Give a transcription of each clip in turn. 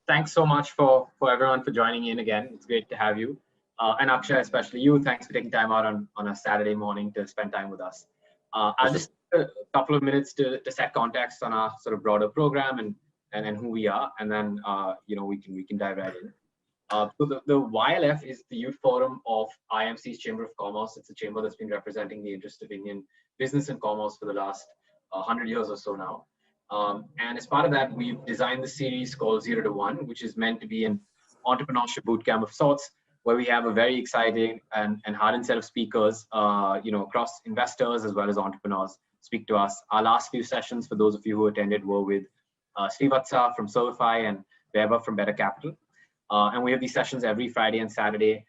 thanks so much for everyone for joining in again. It's great to have you. And Akshay, especially you, thanks for taking time out on a Saturday morning to spend time with us. For I'll sure. just take a couple of minutes to set context on our sort of broader program and who we are, and then we can dive right in. So the YLF is the Youth Forum of IMC's Chamber of Commerce. It's a chamber that's been representing the interest of Indian business and commerce for the last 100 years or so now. And as part of that, we've designed the series called 0 to 1, which is meant to be an entrepreneurship bootcamp of sorts, where we have a very exciting and hardened set of speakers, across investors as well as entrepreneurs speak to us. Our last few sessions, for those of you who attended, were with Srivatsa from Solify and Weber from Better Capital. And we have these sessions every Friday and Saturday,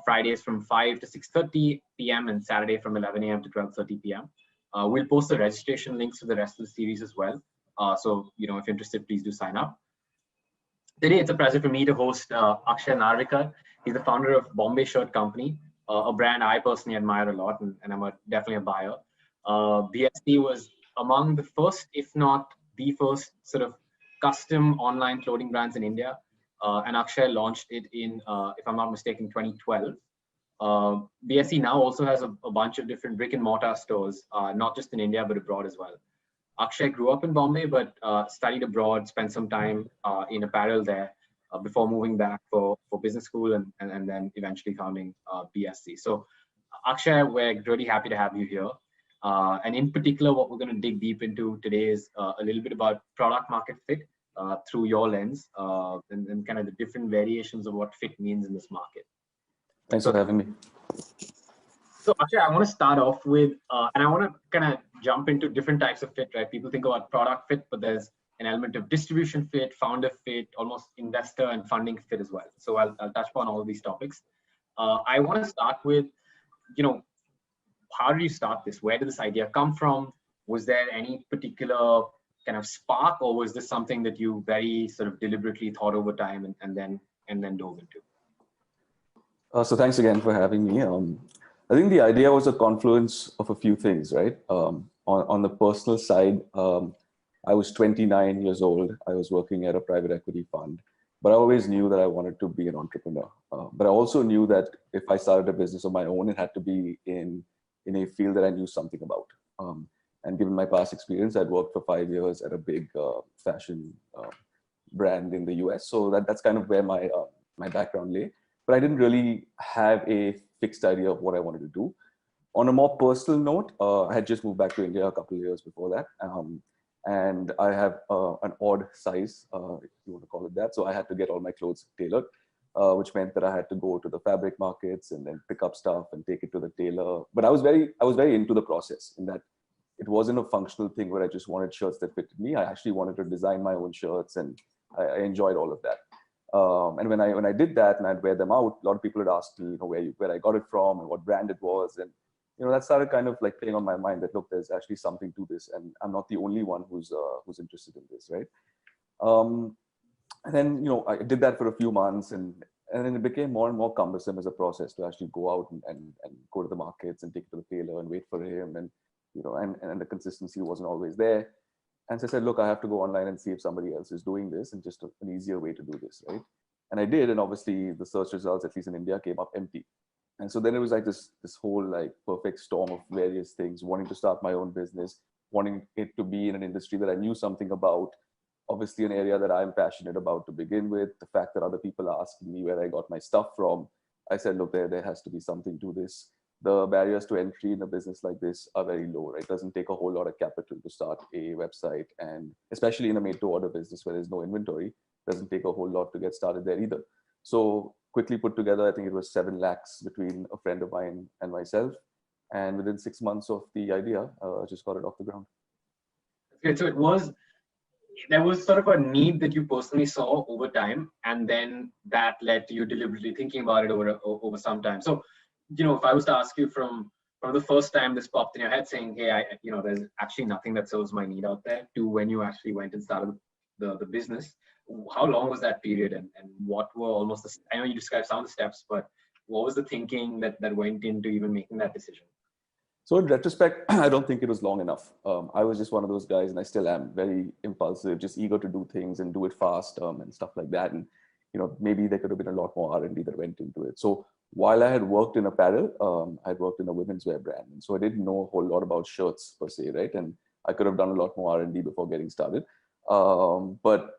Fridays from 5 to 6:30 p.m. and Saturday from 11 a.m. to 12:30 p.m. We'll post the registration links for the rest of the series as well. So, if you're interested, please do sign up. Today, it's a pleasure for me to host Akshay Narvekar. He's the founder of Bombay Shirt Company, a brand I personally admire a lot, and I'm definitely a buyer. BSC was among the first, if not the first, sort of custom online clothing brands in India. And Akshay launched it in, if I'm not mistaken, 2012. BSC now also has a bunch of different brick and mortar stores, not just in India, but abroad as well. Akshay grew up in Bombay, but studied abroad, spent some time in apparel there before moving back for business school and then eventually founding BSC. So Akshay, we're really happy to have you here. And in particular, what we're going to dig deep into today is a little bit about product market fit through your lens and kind of the different variations of what fit means in this market. Thanks for having me. So Akshay, I want to start off with, and I want to kind of jump into different types of fit, right? People think about product fit, but there's an element of distribution fit, founder fit, almost investor and funding fit as well. So I'll touch upon all of these topics. I want to start with, how did you start this? Where did this idea come from? Was there any particular kind of spark, or was this something that you very sort of deliberately thought over time and then dove into? So thanks again for having me. I think the idea was a confluence of a few things, right? On the personal side, I was 29 years old. I was working at a private equity fund, but I always knew that I wanted to be an entrepreneur. But I also knew that if I started a business of my own, it had to be in a field that I knew something about. And given my past experience, I'd worked for 5 years at a big fashion brand in the US. So that's kind of where my background lay. But I didn't really have a fixed idea of what I wanted to do. On a more personal note, I had just moved back to India a couple of years before that. And I have an odd size, if you want to call it that. So I had to get all my clothes tailored, which meant that I had to go to the fabric markets and then pick up stuff and take it to the tailor. But I was very into the process, in that it wasn't a functional thing where I just wanted shirts that fitted me. I actually wanted to design my own shirts, and I enjoyed all of that. And when I did that and I'd wear them out, a lot of people had asked me, where I got it from and what brand it was. And, that started kind of like playing on my mind that, look, there's actually something to this, and I'm not the only one who's interested in this, right? And then, I did that for a few months, and then it became more and more cumbersome as a process to actually go out and go to the markets and take it to the tailor and wait for him. And, and the consistency wasn't always there. And so I said, look, I have to go online and see if somebody else is doing this, and just an easier way to do this, right? And I did, and obviously the search results, at least in India, came up empty. And so then it was like this whole like perfect storm of various things, wanting to start my own business, wanting it to be in an industry that I knew something about, obviously an area that I'm passionate about to begin with. The fact that other people are asking me where I got my stuff from, I said, look, there has to be something to this. The barriers to entry in a business like this are very low, right? It doesn't take a whole lot of capital to start a website, and especially in a made-to-order business where there's no inventory, it doesn't take a whole lot to get started there either. So quickly put together, I think it was 7 lakhs between a friend of mine and myself, and within 6 months of the idea, just got it off the ground. Okay, so there was sort of a need that you personally saw over time, and then that led to you deliberately thinking about it over some time. So, if I was to ask you from the first time this popped in your head, saying, hey, there's actually nothing that serves my need out there, to when you actually went and started the business, how long was that period, and what were almost I know you described some of the steps, but what was the thinking that went into even making that decision? So in retrospect, I don't think it was long enough. I was just one of those guys, and I still am very impulsive, just eager to do things and do it fast and stuff like that. And maybe there could have been a lot more R&D that went into it. So while I had worked in apparel, I had worked in a women's wear brand, and so I didn't know a whole lot about shirts per se, right? And I could have done a lot more R&D before getting started. But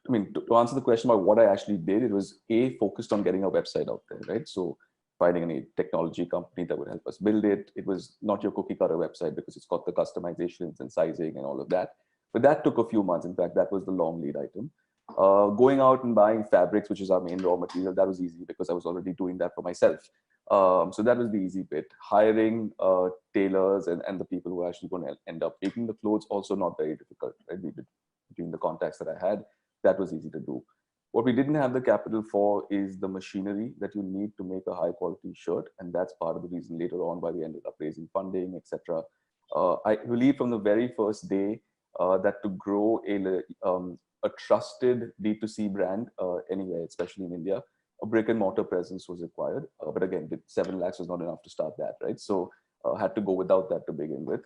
I mean, to answer the question about what I actually did, it was focused on getting a website out there, right? So finding any technology company that would help us build it. It was not your cookie cutter website because it's got the customizations and sizing and all of that. But that took a few months. In fact, that was the long lead item. Going out and buying fabrics, which is our main raw material, that was easy because I was already doing that for myself. So that was the easy bit. Hiring tailors and the people who are actually going to end up making the clothes, also not very difficult, right? We did, between the contacts that I had, that was easy to do. What we didn't have the capital for is the machinery that you need to make a high quality shirt. And that's part of the reason later on why we ended up raising funding, etc. I believe from the very first day that to grow a trusted D2C brand anywhere, especially in India, a brick and mortar presence was required. But again, 7 lakhs was not enough to start that, right? So had to go without that to begin with.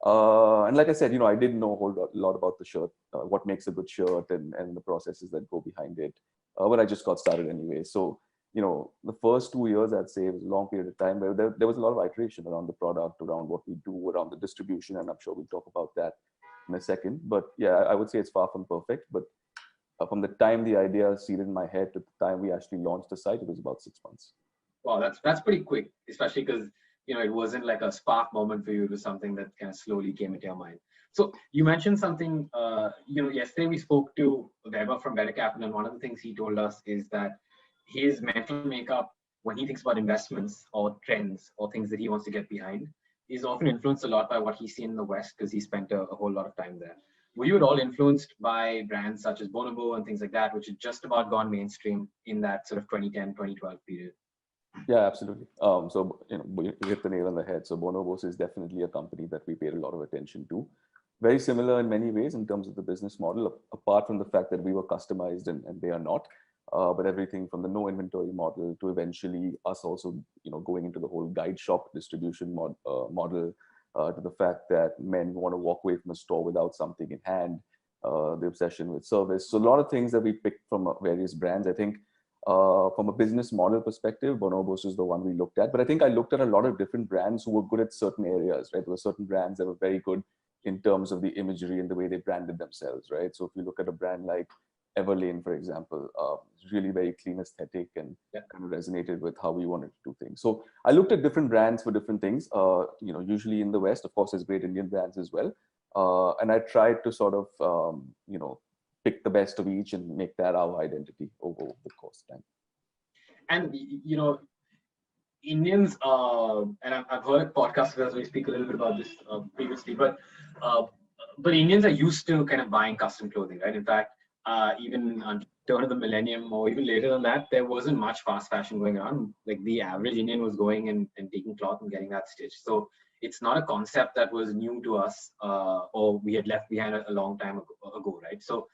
And like I said, I didn't know a whole lot about the shirt, what makes a good shirt and the processes that go behind it. But I just got started anyway. So, the first 2 years, I'd say, was a long period of time where there was a lot of iteration around the product, around what we do, around the distribution. And I'm sure we'll talk about that in a second. But yeah, I would say it's far from perfect. But from the time the idea seeded in my head to the time we actually launched the site, it was about 6 months. Wow, that's pretty quick, especially because it wasn't like a spark moment for you. It was something that kind of slowly came into your mind. So you mentioned something, yesterday we spoke to Weber from Better Capital, and one of the things he told us is that his mental makeup when he thinks about investments or trends or things that he wants to get behind is often influenced a lot by what he's seen in the West because he spent a whole lot of time there. Were you at all influenced by brands such as Bonobo and things like that, which had just about gone mainstream in that sort of 2010, 2012 period? Yeah, absolutely. So, you hit the nail on the head. So Bonobos is definitely a company that we paid a lot of attention to. Very similar in many ways in terms of the business model, apart from the fact that we were customized and they are not. But everything from the no inventory model to eventually us also, going into the whole guide shop distribution model, to the fact that men want to walk away from a store without something in hand, the obsession with service. So a lot of things that we picked from various brands. I think from a business model perspective, Bonobos is the one we looked at. But I think I looked at a lot of different brands who were good at certain areas, right? There were certain brands that were very good in terms of the imagery and the way they branded themselves, right? So if you look at a brand like Everlane, for example, it's really very clean aesthetic and kind of resonated with how we wanted to do things. So I looked at different brands for different things. Usually in the West, of course, there's great Indian brands as well. And I tried to sort of, pick the best of each and make that our identity over the course of time. And Indians, and I've heard podcasts where we speak a little bit about this previously, but Indians are used to kind of buying custom clothing, right? In fact, even on turn of the millennium or even later than that, there wasn't much fast fashion going on. Like the average Indian was going and taking cloth and getting that stitched. So it's not a concept that was new to us or we had left behind a long time ago, right? So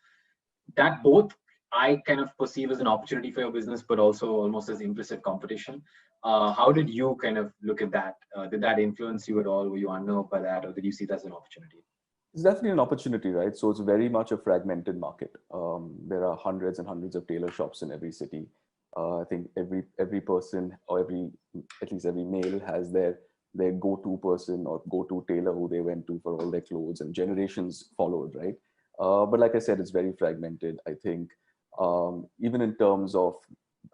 that both I kind of perceive as an opportunity for your business, but also almost as implicit competition. How did you kind of look at that? Did that influence you at all? Were you unnerved by that, or did you see that as an opportunity? It's definitely an opportunity, right? So it's very much a fragmented market. There are hundreds and hundreds of tailor shops in every city. I think every person or at least every male has their go-to person or go-to tailor who they went to for all their clothes, and generations followed, right? But like I said, it's very fragmented. I think even in terms of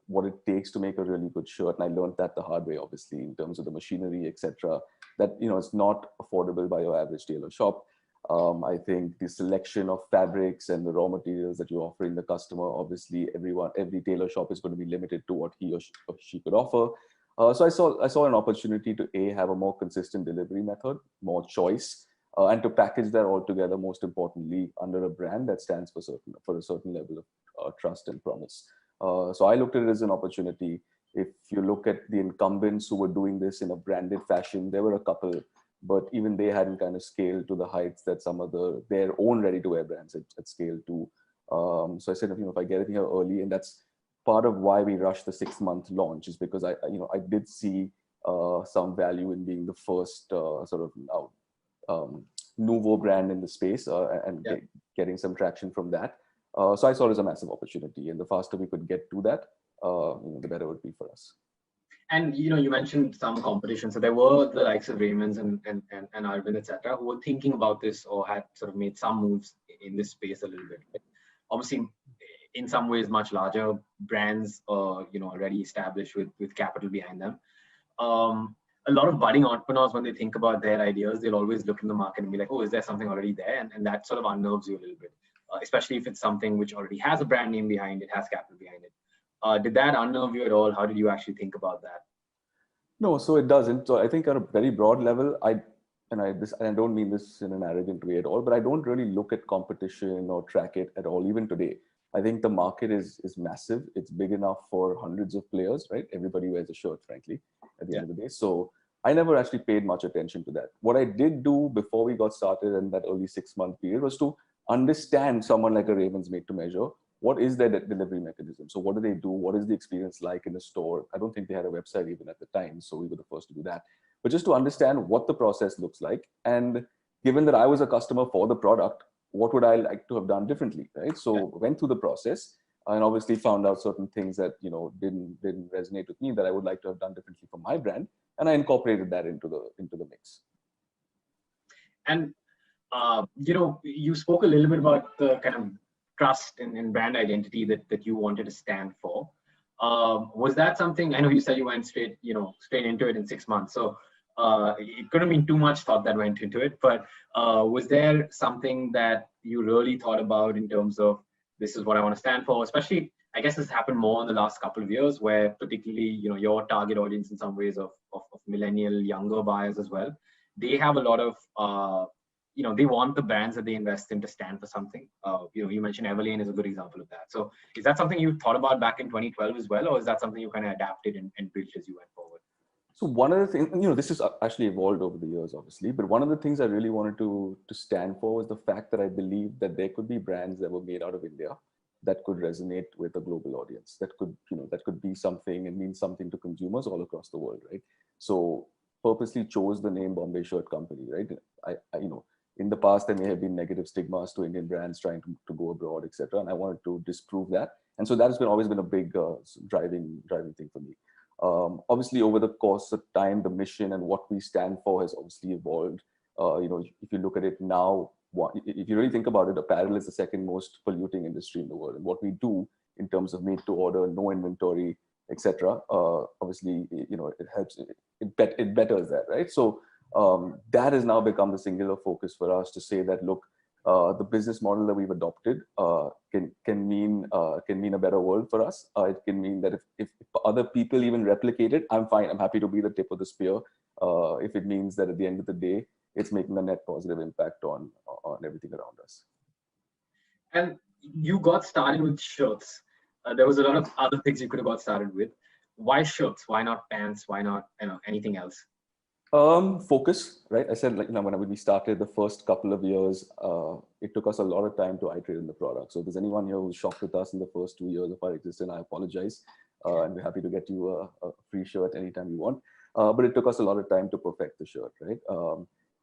what it takes to make a really good shirt, and I learned that the hard way, obviously, in terms of the machinery, etc., that it's not affordable by your average tailor shop. I think the selection of fabrics and the raw materials that you're offering the customer, obviously, every tailor shop is going to be limited to what he or she could offer. So I saw an opportunity to have a more consistent delivery method, more choice. And to package that all together, most importantly, under a brand that stands for a certain level of trust and promise. So I looked at it as an opportunity. If you look at the incumbents who were doing this in a branded fashion, there were a couple, but even they hadn't kind of scaled to the heights that some of their own ready-to-wear brands had scaled to. So I said, if I get it here early, and that's part of why we rushed the 6-month launch, is because I did see some value in being the first sort of now nouveau brand in the space and getting some traction from that. So I saw it as a massive opportunity, and the faster we could get to that, the better it would be for us. And you mentioned some competition. So there were the likes of Raymond's and Arvind, etc., who were thinking about this or had sort of made some moves in this space a little bit. Obviously, in some ways, much larger brands, already established with capital behind them. A lot of budding entrepreneurs, when they think about their ideas, they'll always look in the market and be like, oh, is there something already there? And that sort of unnerves you a little bit, especially if it's something which already has a brand name behind it, has capital behind it. Did that unnerve you at all? How did you actually think about that? No, so it doesn't. So I think at a very broad level, I don't mean this in an arrogant way at all, but I don't really look at competition or track it at all, even today. I think the market is massive. It's big enough for hundreds of players, right? Everybody wears a shirt, frankly, at the end of the day. So I never actually paid much attention to that. What I did do before we got started in that early 6-month period was to understand someone like a Raven's Made to Measure. What is their delivery mechanism? So what do they do? What is the experience like in the store? I don't think they had a website even at the time, so we were the first to do that. But just to understand what the process looks like, and given that I was a customer for the product, what would I like to have done differently, right? So went through the process and obviously found out certain things that didn't resonate with me that I would like to have done differently for my brand, and I incorporated that into the mix. And you spoke a little bit about the kind of trust and brand identity that you wanted to stand for. Was that something? I know you said you went straight into it in 6 months, so it couldn't have been too much thought that went into it. But was there something that you really thought about in terms of this is what I want to stand for? Especially, I guess this happened more in the last couple of years, where particularly your target audience in some ways of millennial younger buyers as well, they have a lot of they want the brands that they invest in to stand for something. You mentioned Everlane is a good example of that. So is that something you thought about back in 2012 as well, or is that something you kind of adapted and built as you went forward? So one of the things, this has actually evolved over the years, obviously, but one of the things I really wanted to stand for was the fact that I believed that there could be brands that were made out of India that could resonate with a global audience, that could be something and mean something to consumers all across the world, right? So purposely chose the name Bombay Shirt Company, right? I in the past, there may have been negative stigmas to Indian brands trying to go abroad, etc. And I wanted to disprove that. And so that has always been a big driving thing for me. Obviously, over the course of time, the mission and what we stand for has obviously evolved. If you look at it now, if you really think about it, apparel is the second most polluting industry in the world. And what we do in terms of made to order, no inventory, etc. Obviously, it helps. It betters that, right? So that has now become the singular focus for us to say that, look, the business model that we've adopted can mean a better world for us. It can mean that if other people even replicate it, I'm fine. I'm happy to be the tip of the spear. If it means that at the end of the day, it's making a net positive impact on everything around us. And you got started with shirts. There was a lot of other things you could have got started with. Why shirts? Why not pants? Why not anything else? Focus, right? I said, when we started the first couple of years, it took us a lot of time to iterate in the product. So if there's anyone here who's shocked with us in the first 2 years of our existence, I apologize. And we're happy to get you a free shirt anytime you want. But it took us a lot of time to perfect the shirt, right?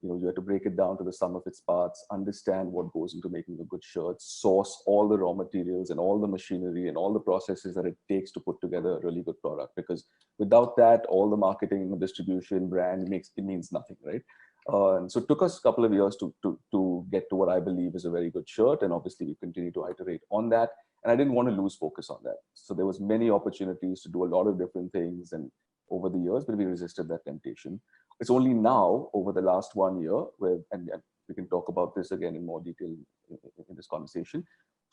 You have to break it down to the sum of its parts, understand what goes into making a good shirt, source all the raw materials and all the machinery and all the processes that it takes to put together a really good product. Because without that, all the marketing, distribution, brand means nothing, right? And so it took us a couple of years to get to what I believe is a very good shirt. And obviously, we continue to iterate on that. And I didn't want to lose focus on that. So there was many opportunities to do a lot of different things and over the years, but we resisted that temptation. It's only now, over the last 1 year, and we can talk about this again in more detail in this conversation,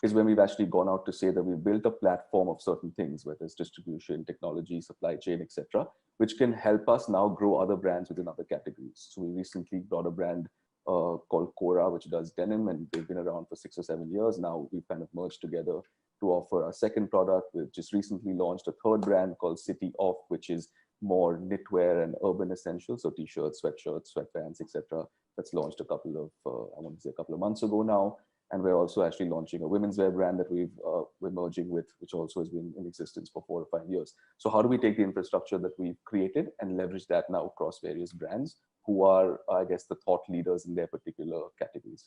is when we've actually gone out to say that we've built a platform of certain things, whether it's distribution, technology, supply chain, etc., which can help us now grow other brands within other categories. So we recently brought a brand called Cora, which does denim, and they've been around for 6 or 7 years. Now we've kind of merged together to offer a second product. We've just recently launched a third brand called City Off, which is more knitwear and urban essentials, so t-shirts, sweatshirts, sweatpants, etc. That's launched a couple of months ago now. And we're also actually launching a women's wear brand that we're merging with, which also has been in existence for 4 or 5 years. So how do we take the infrastructure that we've created and leverage that now across various brands who are, I guess, the thought leaders in their particular categories?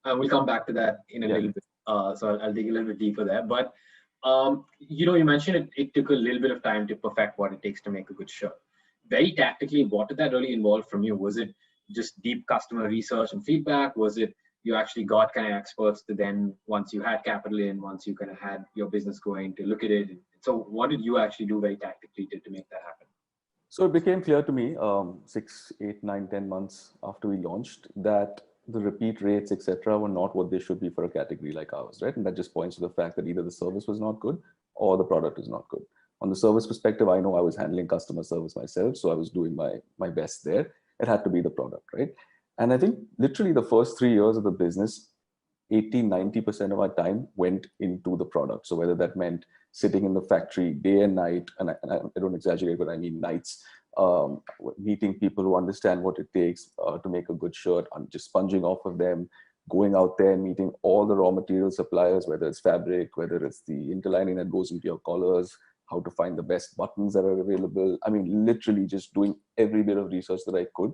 We'll come back to that in a little bit. So I'll dig a little bit deeper there. But you mentioned it took a little bit of time to perfect what it takes to make a good shirt. Very tactically, what did that really involve from you? Was it just deep customer research and feedback? Was it you actually got kind of experts to then, once you had capital in, once you kind of had your business going, to look at it? So what did you actually do very tactically to make that happen? So it became clear to me 6, 8, 9, 10 months after we launched that the repeat rates, etc., were not what they should be for a category like ours, right? And that just points to the fact that either the service was not good or the product is not good. On the service perspective, I know I was handling customer service myself, so I was doing my best there. It had to be the product, right? And I think literally the first 3 years of the business, 80-90% of our time went into the product. So whether that meant sitting in the factory day and night, and I don't exaggerate, but I mean nights, meeting people who understand what it takes to make a good shirt, and just sponging off of them, going out there and meeting all the raw material suppliers, whether it's fabric, whether it's the interlining that goes into your collars, how to find the best buttons that are available. I mean, literally just doing every bit of research that I could,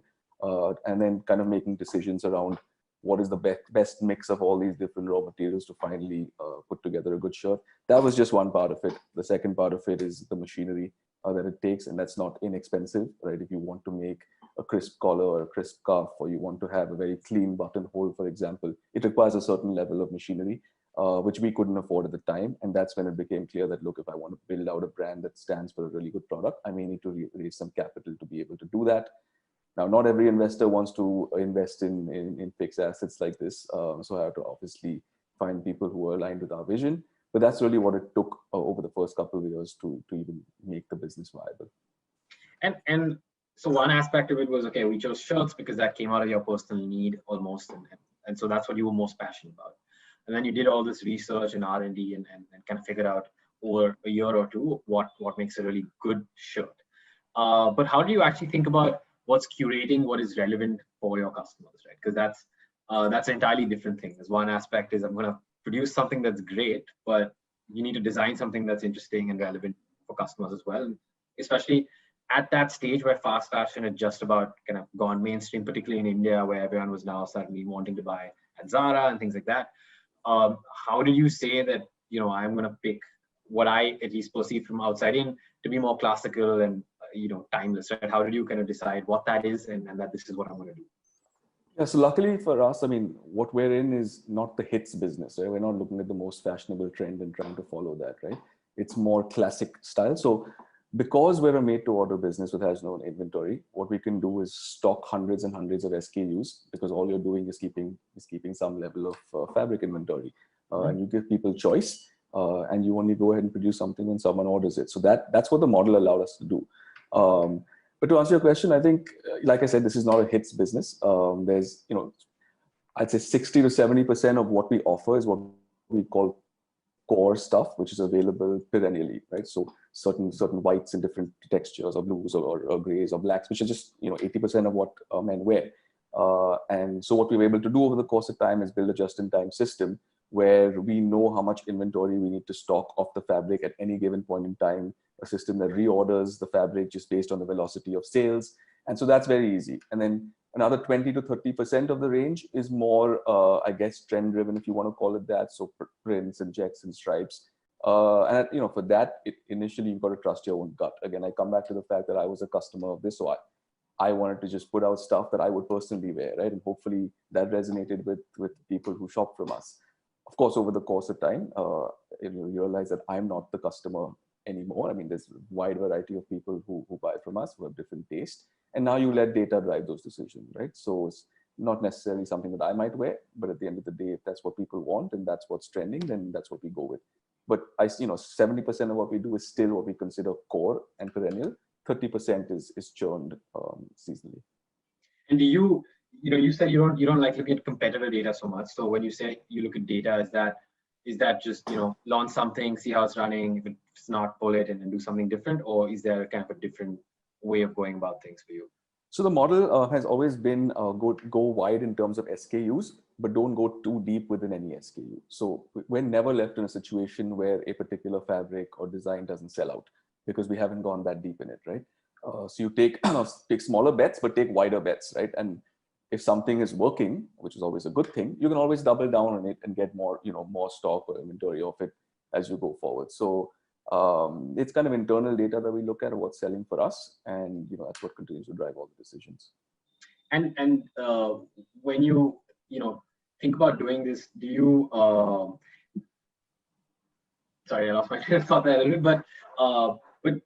and then kind of making decisions around what is the best mix of all these different raw materials to finally put together a good shirt. That was just one part of it. The second part of it is the machinery that it takes, and that's not inexpensive, right? If you want to make a crisp collar or a crisp cuff, or you want to have a very clean buttonhole, for example, it requires a certain level of machinery, which we couldn't afford at the time. And that's when it became clear that, look, if I want to build out a brand that stands for a really good product, I may need to raise some capital to be able to do that. Now, not every investor wants to invest in fixed assets like this. So I have to obviously find people who are aligned with our vision. But that's really what it took over the first couple of years to even make the business viable. And so one aspect of it was, okay, we chose shirts because that came out of your personal need almost. And so that's what you were most passionate about. And then you did all this research and R&D and kind of figured out over a year or two what makes a really good shirt. But how do you actually think about what's curating what is relevant for your customers, right? Because that's an entirely different thing. There's one aspect is I'm going to produce something that's great, but you need to design something that's interesting and relevant for customers as well. And especially at that stage where fast fashion had just about kind of gone mainstream, particularly in India, where everyone was now suddenly wanting to buy at Zara and things like that. How did you say that, I'm going to pick what I at least perceive from outside in to be more classical and timeless, right? How did you kind of decide what that is and that this is what I'm going to do? Yeah, so luckily for us, I mean, what we're in is not the hits business, right? We're not looking at the most fashionable trend and trying to follow that, right? It's more classic style. So because we're a made-to-order business which has no inventory, what we can do is stock hundreds and hundreds of SKUs, because all you're doing is keeping some level of fabric inventory, and you give people choice, and you only go ahead and produce something when someone orders it. So that's what the model allowed us to do. But to answer your question, I think, like I said, this is not a hits business. There's, I'd say 60 to 70% of what we offer is what we call core stuff, which is available perennially, right? So certain whites in different textures, or blues, or grays, or blacks, which is just 80% of what men wear. And so what we were able to do over the course of time is build a just-in-time system where we know how much inventory we need to stock of the fabric at any given point in time, a system that reorders the fabric just based on the velocity of sales. And so that's very easy. And then another 20 to 30% of the range is more, I guess, trend driven, if you want to call it that. So prints and checks and stripes. And for that, initially you've got to trust your own gut. Again, I come back to the fact that I was a customer of this, so I wanted to just put out stuff that I would personally wear, right? And hopefully that resonated with people who shop from us. Of course, over the course of time, you realize that I'm not the customer anymore. I mean, there's a wide variety of people who buy from us who have different tastes. And now you let data drive those decisions, right? So it's not necessarily something that I might wear, but at the end of the day, if that's what people want and that's what's trending, then that's what we go with. But 70% of what we do is still what we consider core and perennial. 30% is churned seasonally. And do you said you don't like looking at competitor data so much. So when you say you look at data, is that just launch something, see how it's running, if it's not, pull it and then do something different, or is there kind of a different way of going about things for you? So the model has always been go wide in terms of SKUs, but don't go too deep within any SKU. So we're never left in a situation where a particular fabric or design doesn't sell out because we haven't gone that deep in it, right? So you take take smaller bets, but take wider bets, right? And if something is working, which is always a good thing, you can always double down on it and get more, more stock or inventory of it as you go forward. So it's kind of internal data that we look at what's selling for us, and that's what continues to drive all the decisions. And when you think about doing this, do you sorry, I lost my train of thought there a little bit,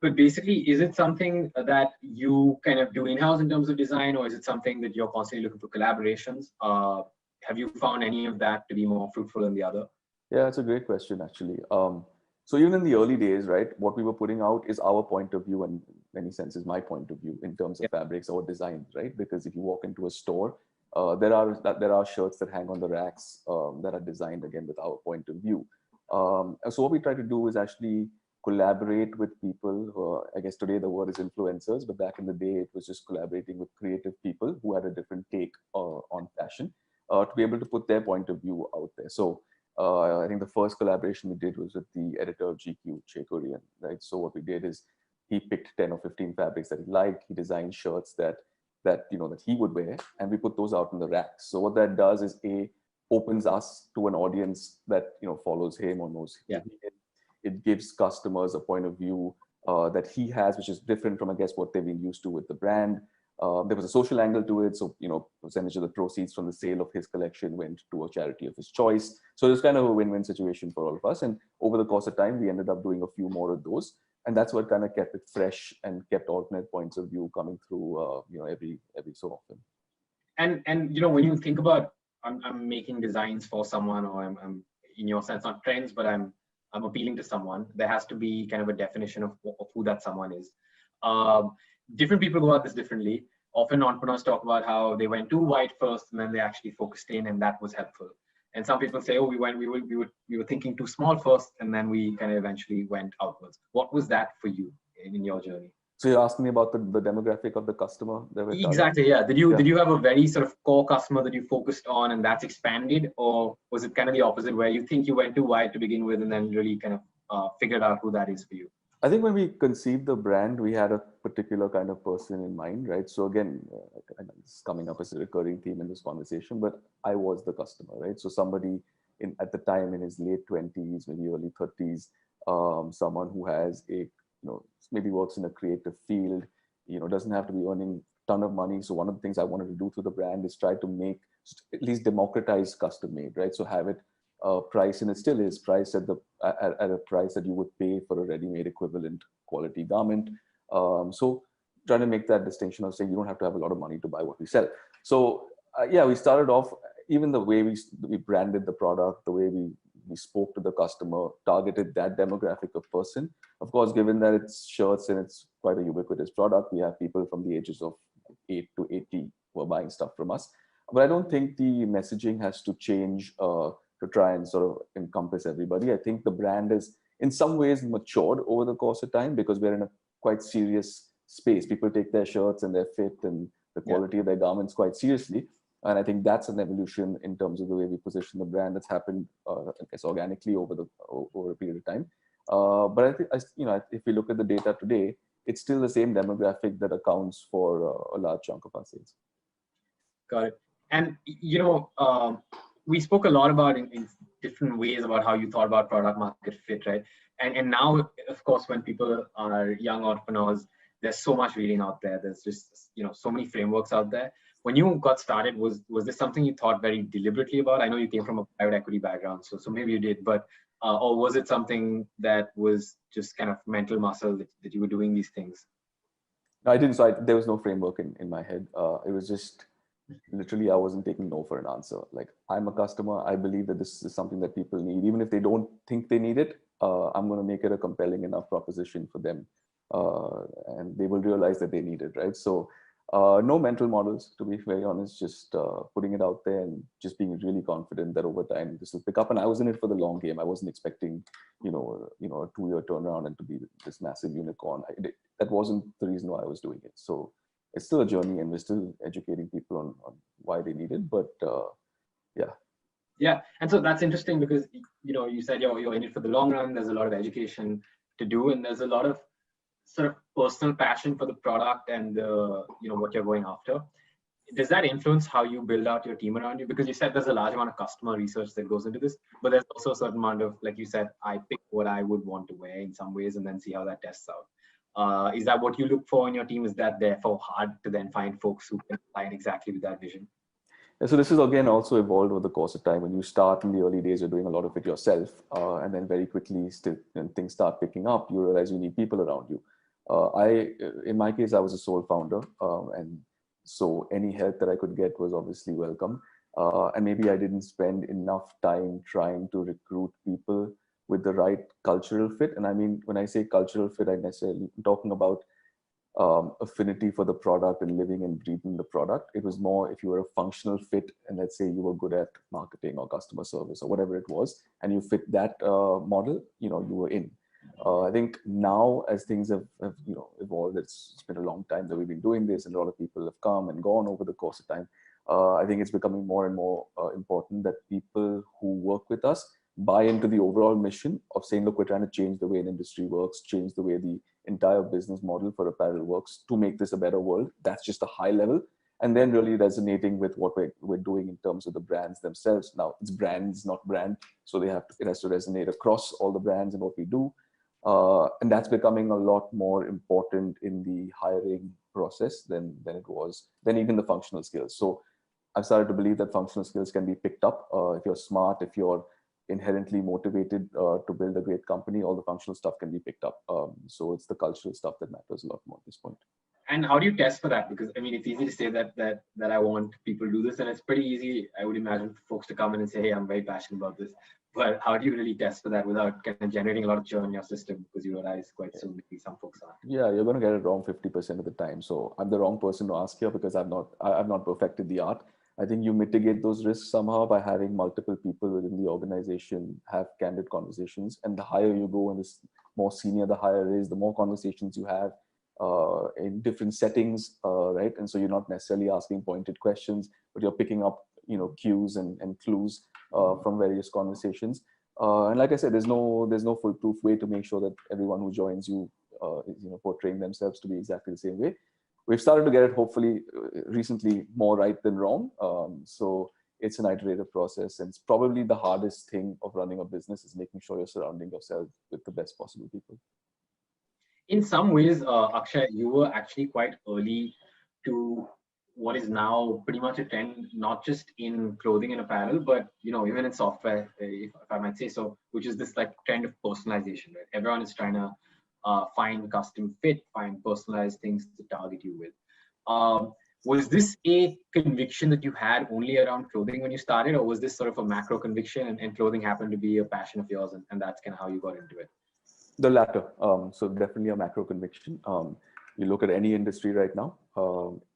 but basically, is it something that you kind of do in-house in terms of design, or is it something that you're constantly looking for collaborations? Have you found any of that to be more fruitful than the other? Yeah, it's a great question, actually. So even in the early days, right, what we were putting out is our point of view, and in many senses my point of view in terms of fabrics or designs, right? Because if you walk into a store, there are shirts that hang on the racks that are designed again with our point of view. So what we try to do is actually collaborate with people. I guess today the word is influencers, but back in the day it was just collaborating with creative people who had a different take on fashion to be able to put their point of view out there. So I think the first collaboration we did was with the editor of GQ, Che Korean, right? So what we did is he picked 10 or 15 fabrics that he liked. He designed shirts that he would wear, and we put those out in the racks. So what that does is opens us to an audience that follows him or knows him. It gives customers a point of view that he has, which is different from, I guess, what they've been used to with the brand. There was a social angle to it. So, percentage of the proceeds from the sale of his collection went to a charity of his choice. So it was kind of a win-win situation for all of us. And over the course of time, we ended up doing a few more of those. And that's what kind of kept it fresh and kept alternate points of view coming through, every so often. And when you think about, I'm making designs for someone, or I'm in your sense, not trends, but I'm appealing to someone, there has to be kind of a definition of who that someone is. Different people go about this differently. Often entrepreneurs talk about how they went too wide first, and then they actually focused in, and that was helpful. And some people say, oh, we were thinking too small first, and then we kind of eventually went outwards. What was that for you in your journey? So you're asking me about the demographic of the customer that we're exactly, yeah. Did you have a very sort of core customer that you focused on, and that's expanded, or was it kind of the opposite, where you think you went too wide to begin with, and then really kind of figured out who that is for you? I think when we conceived the brand, we had a particular kind of person in mind, right? So again, it's coming up as a recurring theme in this conversation, but I was the customer, right? So somebody at the time in his late 20s, maybe early 30s, someone who has maybe works in a creative field, doesn't have to be earning a ton of money. So one of the things I wanted to do through the brand is try to make at least democratize custom made, right? So have it price, and it still is priced at a price that you would pay for a ready-made equivalent quality garment. So trying to make that distinction of saying you don't have to have a lot of money to buy what we sell. So we started off, even the way we branded the product, the way we spoke to the customer, targeted that demographic of person. Of course, given that it's shirts and it's quite a ubiquitous product, we have people from the ages of 8 to 80 who are buying stuff from us. But I don't think the messaging has to change to try and sort of encompass everybody. I think the brand is in some ways matured over the course of time because we're in a quite serious space. People take their shirts and their fit and the quality of their garments quite seriously. And I think that's an evolution in terms of the way we position the brand that's happened, I guess, organically over a period of time. But I think, if we look at the data today, it's still the same demographic that accounts for a large chunk of our sales. Got it. And we spoke a lot about in different ways about how you thought about product market fit, right? And now, of course, when people are young entrepreneurs, there's so much reading out there. There's just so many frameworks out there. When you got started, was this something you thought very deliberately about? I know you came from a private equity background, so maybe you did, but or was it something that was just kind of mental muscle that you were doing these things? No, I didn't. So there was no framework in my head. It was just literally I wasn't taking no for an answer. Like, I'm a customer. I believe that this is something that people need, even if they don't think they need it. I'm going to make it a compelling enough proposition for them, and they will realize that they need it, right? So. No mental models, to be very honest, just putting it out there and just being really confident that over time this will pick up. And I was in it for the long game. I wasn't expecting, a 2-year turnaround and to be this massive unicorn. That wasn't the reason why I was doing it. So it's still a journey, and we're still educating people on why they need it. But Yeah, and so that's interesting because you said you're in it for the long run. There's a lot of education to do, and there's a lot of sort of personal passion for the product and what you're going after. Does that influence how you build out your team around you? Because you said there's a large amount of customer research that goes into this, but there's also a certain amount of, like you said, I pick what I would want to wear in some ways and then see how that tests out. Is that what you look for in your team? Is that therefore hard to then find folks who can align exactly with that vision? Yeah, so this is again also evolved over the course of time. When you start in the early days, you're doing a lot of it yourself, and then very quickly, still, when things start picking up, you realize you need people around you. In my case, I was a sole founder, and so any help that I could get was obviously welcome. And maybe I didn't spend enough time trying to recruit people with the right cultural fit. And I mean, when I say cultural fit, I'm necessarily talking about affinity for the product and living and breathing the product. It was more if you were a functional fit, and let's say you were good at marketing or customer service or whatever it was, and you fit that model, you were in. I think now as things have evolved, it's been a long time that we've been doing this, and a lot of people have come and gone over the course of time. I think it's becoming more and more important that people who work with us buy into the overall mission of saying, look, we're trying to change the way an industry works, change the way the entire business model for apparel works to make this a better world. That's just a high level. And then really resonating with what we're doing in terms of the brands themselves. Now it's brands, not brand. So it has to resonate across all the brands and what we do. And that's becoming a lot more important in the hiring process than even the functional skills. So I've started to believe that functional skills can be picked up. If you're smart, if you're inherently motivated to build a great company, all the functional stuff can be picked up. So it's the cultural stuff that matters a lot more at this point. And how do you test for that? Because I mean, it's easy to say that I want people to do this, and it's pretty easy, I would imagine, for folks to come in and say, hey, I'm very passionate about this. But how do you really test for that without kind of generating a lot of churn in your system? Because you realize quite soon maybe some folks aren't. Yeah, you're going to get it wrong 50% of the time. So I'm the wrong person to ask here because I've not perfected the art. I think you mitigate those risks somehow by having multiple people within the organization have candid conversations. And the higher you go and the more senior the higher is, the more conversations you have in different settings, right? And so you're not necessarily asking pointed questions, but you're picking up, cues and clues from various conversations. And like I said, there's no foolproof way to make sure that everyone who joins you is portraying themselves to be exactly the same way. We've started to get it, hopefully, recently more right than wrong. So it's an iterative process, and it's probably the hardest thing of running a business is making sure you're surrounding yourself with the best possible people. In some ways, Akshay, you were actually quite early to what is now pretty much a trend, not just in clothing and apparel, but even in software, if I might say so, which is this like trend of personalization, right? Everyone is trying to find custom fit, find personalized things to target you with. Was this a conviction that you had only around clothing when you started, or was this sort of a macro conviction and clothing happened to be a passion of yours, and that's kind of how you got into it? The latter. So definitely a macro conviction. You look at any industry right now,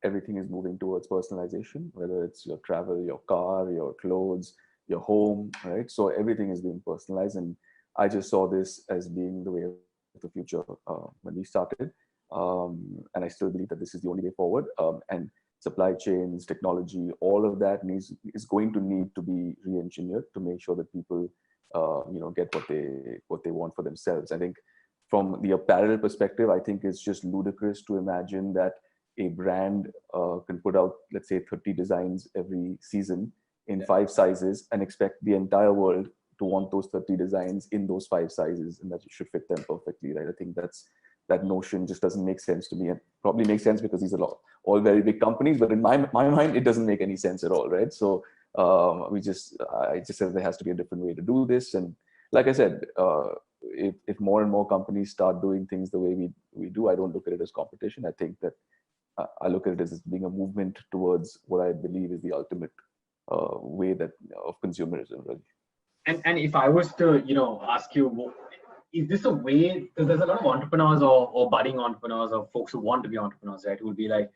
everything is moving towards personalization, whether it's your travel, your car, your clothes, your home, right? So everything is being personalized. And I just saw this as being the way of the future when we started. And I still believe that this is the only way forward. And supply chains, technology, all of that is going to need to be re-engineered to make sure that people get what they want for themselves. I think from the apparel perspective, I think it's just ludicrous to imagine that a brand can put out, let's say, 30 designs every season in 5 sizes and expect the entire world to want those 30 designs in those 5 sizes and that you should fit them perfectly, right? I think that notion just doesn't make sense to me. It probably makes sense because these are all very big companies, but in my mind, it doesn't make any sense at all, right? So I just said there has to be a different way to do this. And like I said, if more and more companies start doing things the way we do, I don't look at it as competition. I think that I look at it as being a movement towards what I believe is the ultimate way of consumerism, really. And if I was to, ask you, is this a way, because there's a lot of entrepreneurs or budding entrepreneurs or folks who want to be entrepreneurs, right? Who will be like,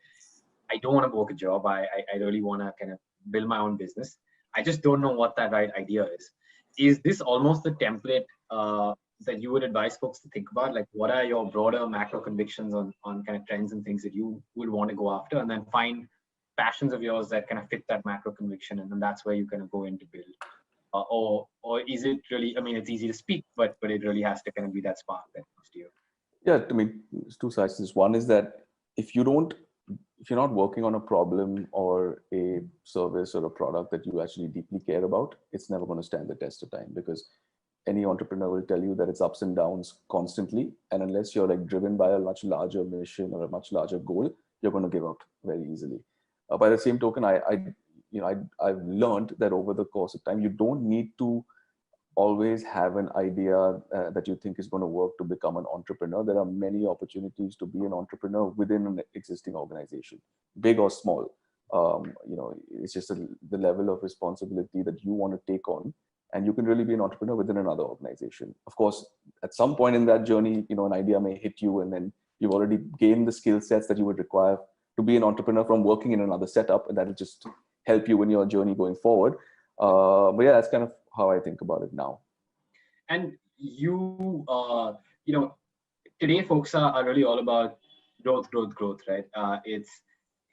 I don't want to work a job. I really want to kind of build my own business. I just don't know what that right idea is. Is this almost the template that you would advise folks to think about? Like, what are your broader macro convictions on kind of trends and things that you would want to go after, and then find passions of yours that kind of fit that macro conviction, and then that's where you kind of go in to build? or is it really? I mean, it's easy to speak, but it really has to kind of be that spark that comes to you. Yeah, I mean, there's two sides to this. One is that if you don't, if you're not working on a problem or a service or a product that you actually deeply care about, it's never going to stand the test of time, because any entrepreneur will tell you that it's ups and downs constantly. And unless you're like driven by a much larger mission or a much larger goal, you're going to give up very easily. By the same token, I've learned that over the course of time, you don't need to always have an idea that you think is going to work to become an entrepreneur. There are many opportunities to be an entrepreneur within an existing organization, big or small. It's just the level of responsibility that you want to take on, and you can really be an entrepreneur within another organization. Of course, at some point in that journey, an idea may hit you, and then you've already gained the skill sets that you would require to be an entrepreneur from working in another setup, and that will just help you in your journey going forward. But yeah, that's kind of how I think about it now. And today folks are really all about growth, right?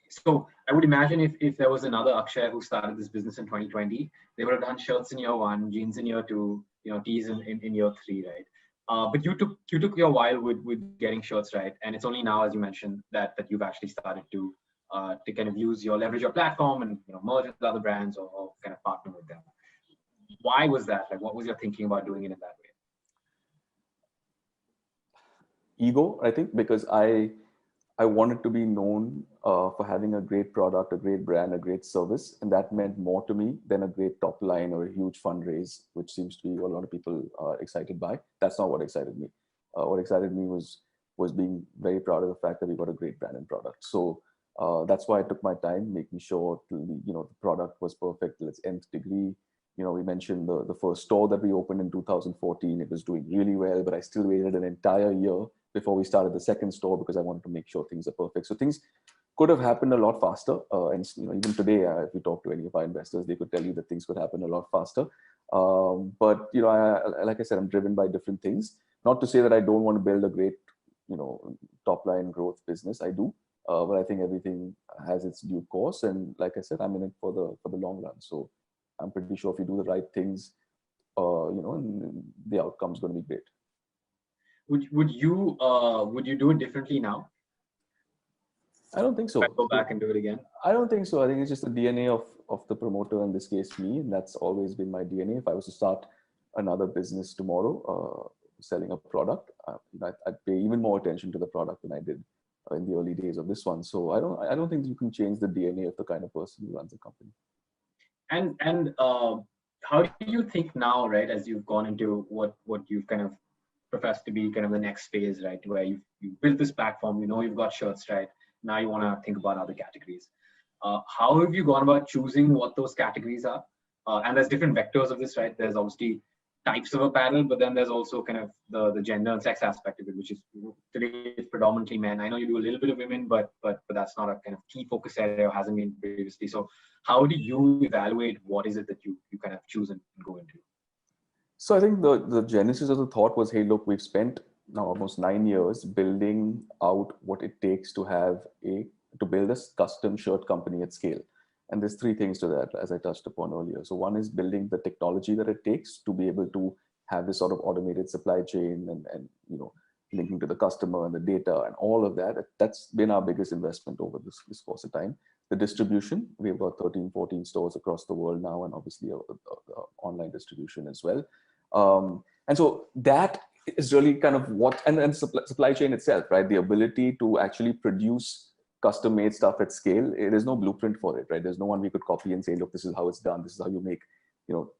So I would imagine if there was another Akshay who started this business in 2020, they would have done shirts in year 1, jeans in year 2, tees in year 3, right? But you took your while with getting shirts right, and it's only now, as you mentioned, that you've actually started to kind of leverage your platform and merge with other brands or kind of partner with them. Why was that? Like, what was your thinking about doing it in that way? Ego, I think, because I wanted to be known for having a great product, a great brand, a great service, and that meant more to me than a great top line or a huge fundraise, which seems to be what a lot of people are excited by. That's not what excited me. What excited me was being very proud of the fact that we got a great brand and product. So that's why I took my time, making sure the product was perfect to its nth degree. We mentioned the first store that we opened in 2014. It was doing really well, but I still waited an entire year before we started the second store because I wanted to make sure things are perfect. So things could have happened a lot faster. And even today, if you talk to any of our investors, they could tell you that things could happen a lot faster. But like I said, I'm driven by different things. Not to say that I don't want to build a great, top line growth business. I do, but I think everything has its due course. And like I said, I'm in it for the long run. So I'm pretty sure if you do the right things, the outcome's going to be great. Would you do it differently now? I don't think so. Go back and do it again? I don't think so. I think it's just the DNA of the promoter, in this case me, and that's always been my DNA. If I was to start another business tomorrow, selling a product, I'd pay even more attention to the product than I did in the early days of this one. So I don't think you can change the DNA of the kind of person who runs a company. And how do you think now, right, as you've gone into what you've kind of professed to be kind of the next phase, right, where you've built this platform, you've got shirts, right? Now you want to think about other categories. How have you gone about choosing what those categories are? And there's different vectors of this, right? There's obviously types of apparel, but then there's also kind of the gender and sex aspect of it, which is today it's predominantly men. I know you do a little bit of women, but that's not a kind of key focus area, or hasn't been previously. So how do you evaluate what is it that you kind of choose and go into? So I think the genesis of the thought was, hey, look, we've spent now almost 9 years building out what it takes to build a custom shirt company at scale. And there's 3 things to that, as I touched upon earlier. So one is building the technology that it takes to be able to have this sort of automated supply chain and linking to the customer and the data and all of that. That's been our biggest investment over this course of time. The distribution, we've got 13, 14 stores across the world now, and obviously online distribution as well. And so that is really kind of and supply chain itself, right? The ability to actually produce custom made stuff at scale. There's no blueprint for it, right? There's no one we could copy and say, look, this is how it's done. This is how you make,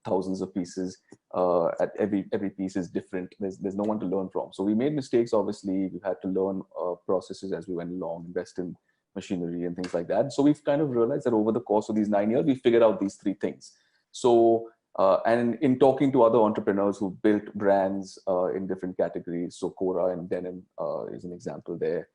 thousands of pieces. At every piece is different. There's no one to learn from. So we made mistakes. Obviously, we had to learn processes as we went along, invest in machinery and things like that. So we've kind of realized that over the course of these 9 years, we figured out these 3 things. So and in talking to other entrepreneurs who built brands in different categories, so Cora and denim is an example there.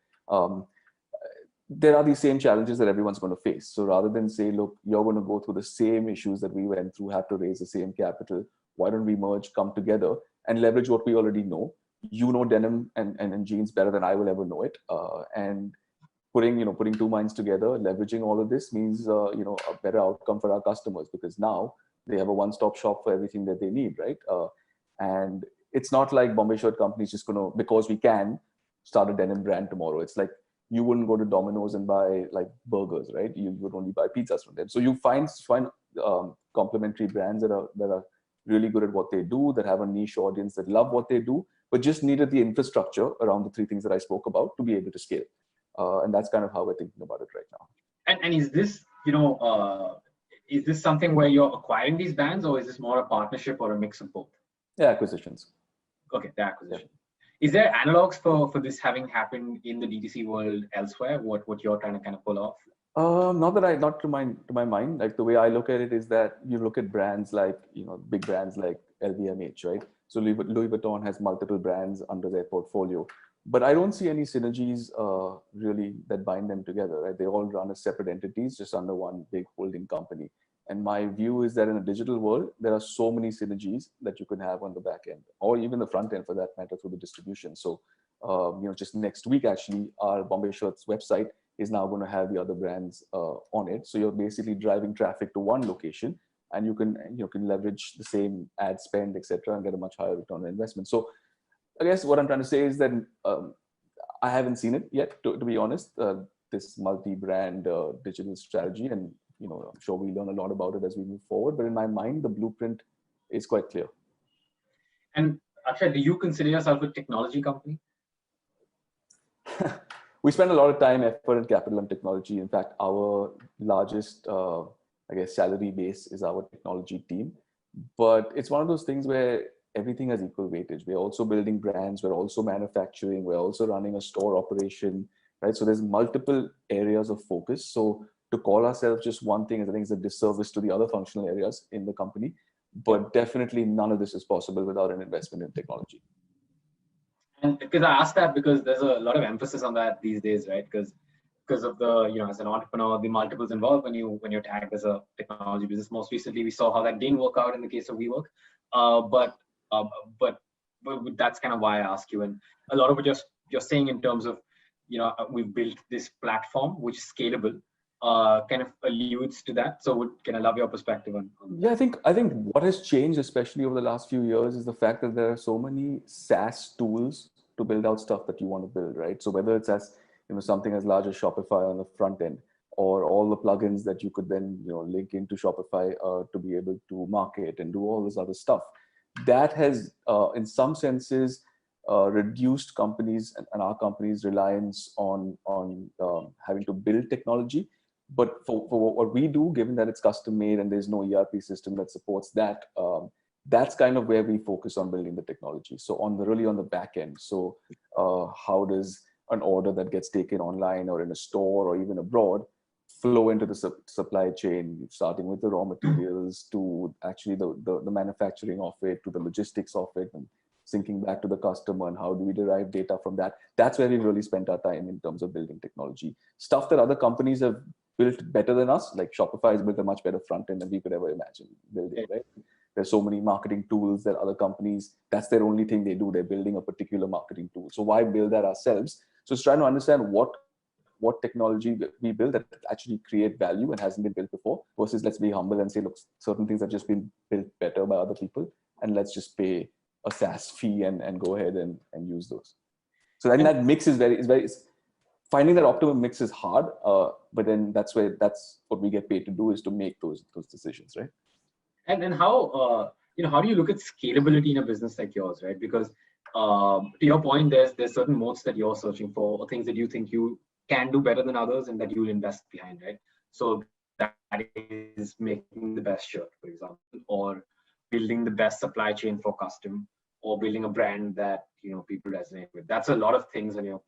There are these same challenges that everyone's going to face. So rather than say, look, you're going to go through the same issues that we went through, have to raise the same capital, why don't we merge, come together and leverage what we already know? Denim and jeans better than I will ever know it. And putting 2 minds together, leveraging all of this means, a better outcome for our customers, because now They have a one-stop shop for everything that they need, right? And it's not like Bombay Shirt Company is just going to, because we can, start a denim brand tomorrow. It's like you wouldn't go to Domino's and buy like burgers, right? You would only buy pizzas from them. So you find complementary brands that are really good at what they do, that have a niche audience, that love what they do, but just needed the infrastructure around the three things that I spoke about to be able to scale. And that's kind of how we're thinking about it right now. And is this, is this something where you're acquiring these brands, or is this more a partnership or a mix of both? Yeah, acquisitions. Okay, the acquisition. Yeah. Is there analogs for this having happened in the DTC world elsewhere? What you're trying to kind of pull off? Not to my mind. Like the way I look at it is that you look at brands like, big brands like LVMH, right? So Louis Vuitton has multiple brands under their portfolio, but I don't see any synergies really that bind them together, right? They all run as separate entities just under one big holding company. And my view is that in a digital world, there are so many synergies that you can have on the back end, or even the front end for that matter, through the distribution. So, just next week, actually, our Bombay Shirts website is now going to have the other brands on it. So you're basically driving traffic to one location, and you can leverage the same ad spend, etc., and get a much higher return on investment. So I guess what I'm trying to say is that I haven't seen it yet, to be honest, this multi-brand digital strategy. And I'm sure we learn a lot about it as we move forward. But in my mind, the blueprint is quite clear. And Akshay, do you consider yourself a technology company? We spend a lot of time, effort, and capital on technology. In fact, our largest, salary base is our technology team. But it's one of those things where everything has equal weightage. We're also building brands. We're also manufacturing. We're also running a store operation, right? So there's multiple areas of focus. So to call ourselves just one thing, I think is a disservice to the other functional areas in the company. But definitely none of this is possible without an investment in technology. And because I asked that because there's a lot of emphasis on that these days, right? Because of the, as an entrepreneur, the multiples involved when you're tagged as a technology business. Most recently, we saw how that didn't work out in the case of WeWork. But that's kind of why I ask you. And a lot of what you're saying in terms of, we've built this platform which is scalable, kind of alludes to that. So can I love your perspective on yeah, I think what has changed, especially over the last few years, is the fact that there are so many SaaS tools to build out stuff that you want to build, right? So whether it's as something as large as Shopify on the front end, or all the plugins that you could then link into Shopify to be able to market and do all this other stuff, that has in some senses reduced companies and our company's reliance on having to build technology. But for what we do, given that it's custom made and there's no ERP system that supports that, that's kind of where we focus on building the technology. So really on the back end. So how does an order that gets taken online or in a store or even abroad flow into the supply chain, starting with the raw materials to actually the manufacturing of it, to the logistics of it, and syncing back to the customer, and how do we derive data from that? That's where we really spent our time in terms of building technology. Stuff that other companies have built better than us, like Shopify has built a much better front end than we could ever imagine building, right? There's so many marketing tools that other companies, that's their only thing they do. They're building a particular marketing tool. So why build that ourselves? So it's trying to understand what technology we build that actually create value and hasn't been built before, versus let's be humble and say, look, certain things have just been built better by other people, and let's just pay a SaaS fee and go ahead and use those. So I think that mix is very finding that optimum mix is hard, but then that's what we get paid to do, is to make those decisions, right? And then how how do you look at scalability in a business like yours, right? Because to your point, there's certain modes that you're searching for, or things that you think you can do better than others and that you'll invest behind, right? So that is making the best shirt, for example, or building the best supply chain for custom, or building a brand that people resonate with. That's a lot of things on your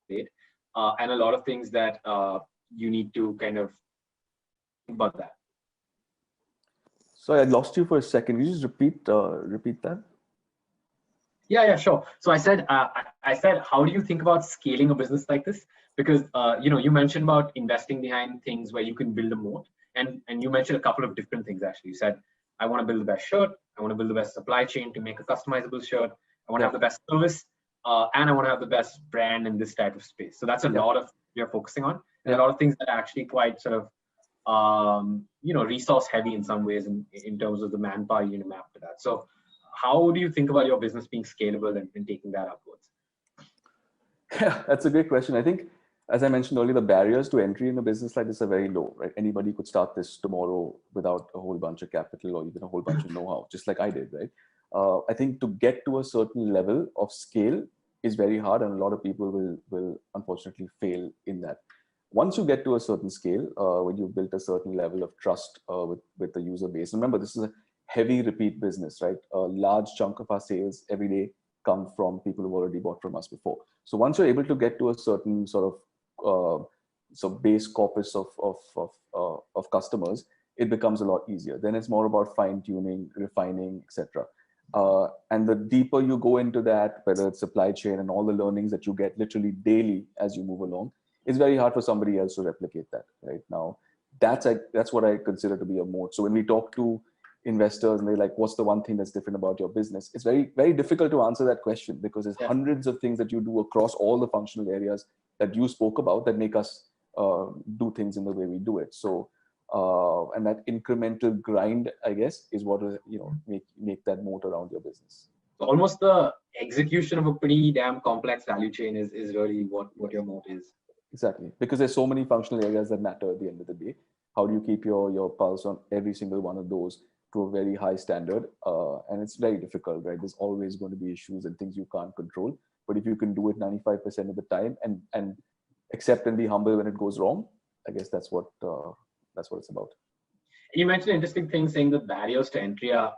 plate, and a lot of things that you need to kind of think about that. Sorry, I lost you for a second. Can you just repeat that? Yeah, sure. So I said, how do you think about scaling a business like this? Because you mentioned about investing behind things where you can build a moat, and you mentioned a couple of different things actually. You said, I want to build the best shirt, I want to build the best supply chain to make a customizable shirt, I want to have the best service, and I want to have the best brand in this type of space. So that's a lot of you're focusing on, and a lot of things that are actually quite sort of resource heavy in some ways in terms of the manpower you map to that. So how do you think about your business being scalable and taking that upwards? Yeah, that's a great question. I think, as I mentioned earlier, the barriers to entry in a business like this are very low, right? Anybody could start this tomorrow without a whole bunch of capital or even a whole bunch of know-how, just like I did, right? I think to get to a certain level of scale is very hard, and a lot of people will unfortunately fail in that. Once you get to a certain scale, when you've built a certain level of trust with the user base, remember, this is a heavy repeat business, right? A large chunk of our sales every day come from people who've already bought from us before. So once you're able to get to a certain sort of base corpus of customers, it becomes a lot easier. Then it's more about fine tuning, refining, etc. And the deeper you go into that, whether it's supply chain and all the learnings that you get literally daily as you move along, it's very hard for somebody else to replicate that. Right now, that's what I consider to be a moat. So when we talk to investors and they're like, what's the one thing that's different about your business? It's very, very difficult to answer that question, because there's hundreds of things that you do across all the functional areas that you spoke about that make us do things in the way we do it. So, and that incremental grind, I guess, is what will, make that moat around your business. So almost the execution of a pretty damn complex value chain is really what your moat is. Exactly, because there's so many functional areas that matter at the end of the day. How do you keep your pulse on every single one of those to a very high standard? And it's very difficult, right? There's always going to be issues and things you can't control. But if you can do it 95% of the time and accept and be humble when it goes wrong, I guess that's what it's about. You mentioned an interesting thing, saying that barriers to entry are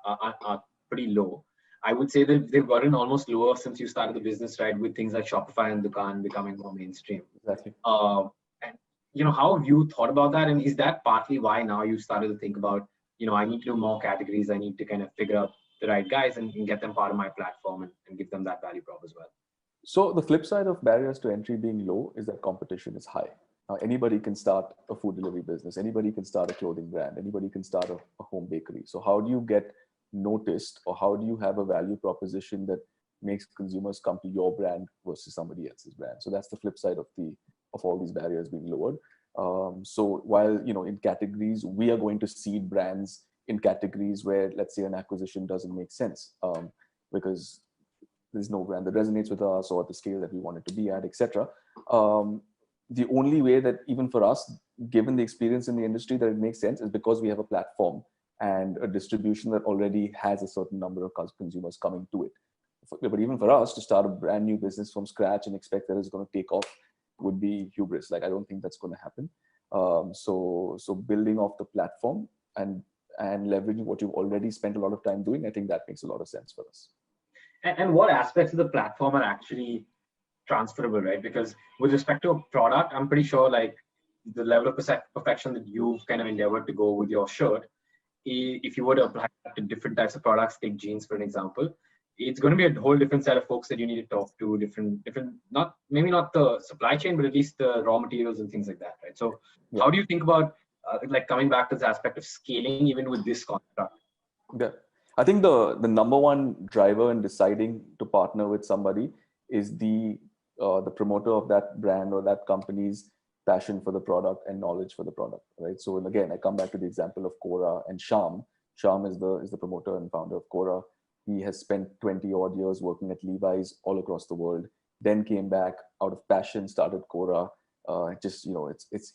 pretty low. I would say that they've gotten almost lower since you started the business, right? With things like Shopify and Dukaan becoming more mainstream. Exactly. And how have you thought about that? And is that partly why now you started to think about, I need to do more categories. I need to kind of figure out the right guys and get them part of my platform and give them that value prop as well. So the flip side of barriers to entry being low is that competition is high. Now, anybody can start a food delivery business. Anybody can start a clothing brand. Anybody can start a home bakery. So how do you get noticed, or how do you have a value proposition that makes consumers come to your brand versus somebody else's brand? So that's the flip side of all these barriers being lowered. So while in categories, we are going to seed brands in categories where, let's say, an acquisition doesn't make sense because there's no brand that resonates with us or at the scale that we want it to be at, etc. The only way that, even for us, given the experience in the industry, that it makes sense is because we have a platform and a distribution that already has a certain number of consumers coming to it. But even for us to start a brand new business from scratch and expect that it's going to take off would be hubris. Like, I don't think that's going to happen. So building off the platform and leveraging what you've already spent a lot of time doing, I think that makes a lot of sense for us. And what aspects of the platform are actually transferable, right? Because with respect to a product, I'm pretty sure like the level of perfection that you've kind of endeavored to go with your shirt, if you were to apply that to different types of products, take jeans for an example, it's going to be a whole different set of folks that you need to talk to, different, maybe not the supply chain, but at least the raw materials and things like that, right? So how do you think about like coming back to this aspect of scaling even with this construct? Yeah, I think the number one driver in deciding to partner with somebody is the promoter of that brand or that company's passion for the product and knowledge for the product, right? So again, I come back to the example of Quora and Shyam. Shyam is the promoter and founder of Quora. He has spent 20 odd years working at Levi's all across the world, then came back out of passion, started Quora.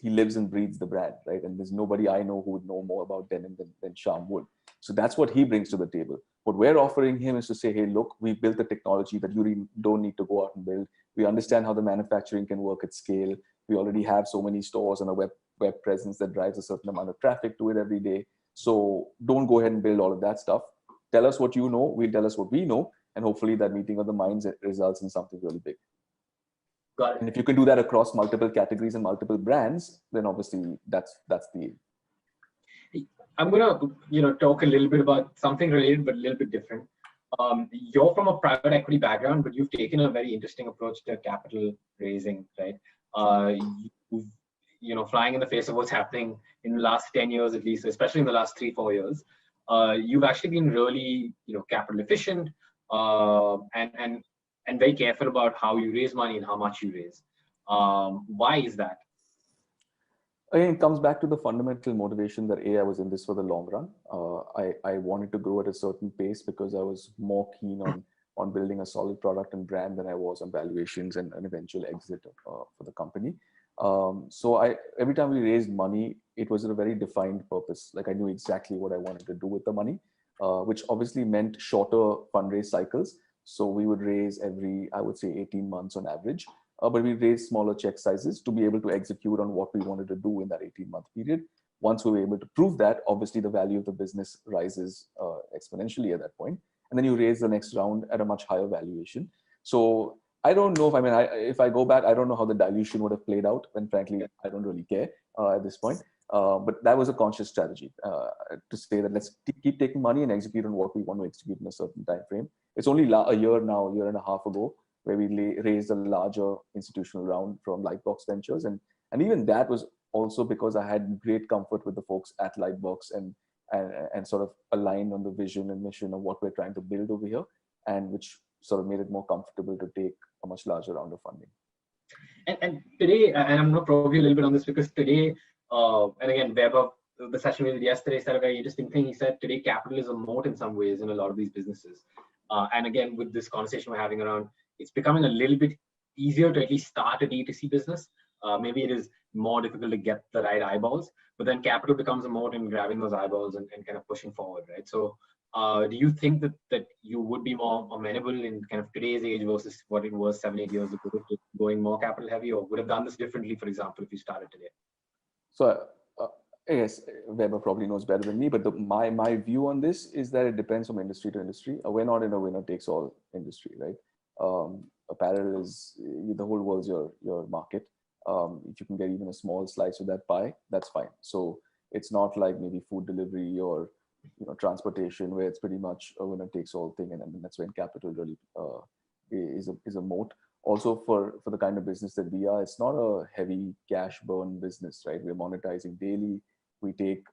He lives and breathes the brand, right? And there's nobody I know who would know more about denim than Shyam would. So that's what he brings to the table. What we're offering him is to say, hey, look, we built the technology that you don't need to go out and build. We understand how the manufacturing can work at scale. We already have so many stores and a web presence that drives a certain amount of traffic to it every day. So don't go ahead and build all of that stuff. Tell us what you know, we'll tell us what we know, and hopefully that meeting of the minds results in something really big. Got it. And if you can do that across multiple categories and multiple brands, then obviously that's the aim. I'm gonna talk a little bit about something related but a little bit different. You're from a private equity background, but you've taken a very interesting approach to capital raising, right? Flying in the face of what's happening in the last 10 years at least, especially in the last 3-4 years. You've actually been really capital efficient and very careful about how you raise money and how much you raise. Why is that? Again, it comes back to the fundamental motivation that I was in this for the long run. I wanted to grow at a certain pace because I was more keen on building a solid product and brand than I was on valuations and an eventual exit for the company. So every time we raised money, it was a very defined purpose. Like I knew exactly what I wanted to do with the money, which obviously meant shorter fundraise cycles. So we would raise every, I would say, 18 months on average. But we raised smaller check sizes to be able to execute on what we wanted to do in that 18-month period. Once we were able to prove that, obviously the value of the business rises exponentially at that point. And then you raise the next round at a much higher valuation. So I don't know if I go back, I don't know how the dilution would have played out. And frankly, I don't really care at this point. But that was a conscious strategy to say that let's keep taking money and execute on what we want to execute in a certain time frame. It's only a year and a half ago, where we raised a larger institutional round from Lightbox Ventures. And even that was also because I had great comfort with the folks at Lightbox and sort of aligned on the vision and mission of what we're trying to build over here, and which sort of made it more comfortable to take a much larger round of funding. And today, and I'm going to probe you a little bit on this because today, and again, Weber, the session we did yesterday said a very interesting thing. He said today capital is a moat in some ways in a lot of these businesses. And again, with this conversation we're having around, it's becoming a little bit easier to at least start a D2C business. Maybe it is more difficult to get the right eyeballs, but then capital becomes a moat in grabbing those eyeballs and kind of pushing forward, right? So do you think that you would be more amenable in kind of today's age versus what it was 7-8 years ago, going more capital heavy, or would have done this differently, for example, if you started today? So I guess Weber probably knows better than me, but my view on this is that it depends from industry to industry. We're not in a winner takes all industry, right? Apparel is the whole world's your market. If you can get even a small slice of that pie, that's fine. So it's not like maybe food delivery or transportation, where it's pretty much a winner takes all thing, and I mean that's when capital really is a moat. Also for the kind of business that we are, it's not a heavy cash burn business, right? We're monetizing daily. We take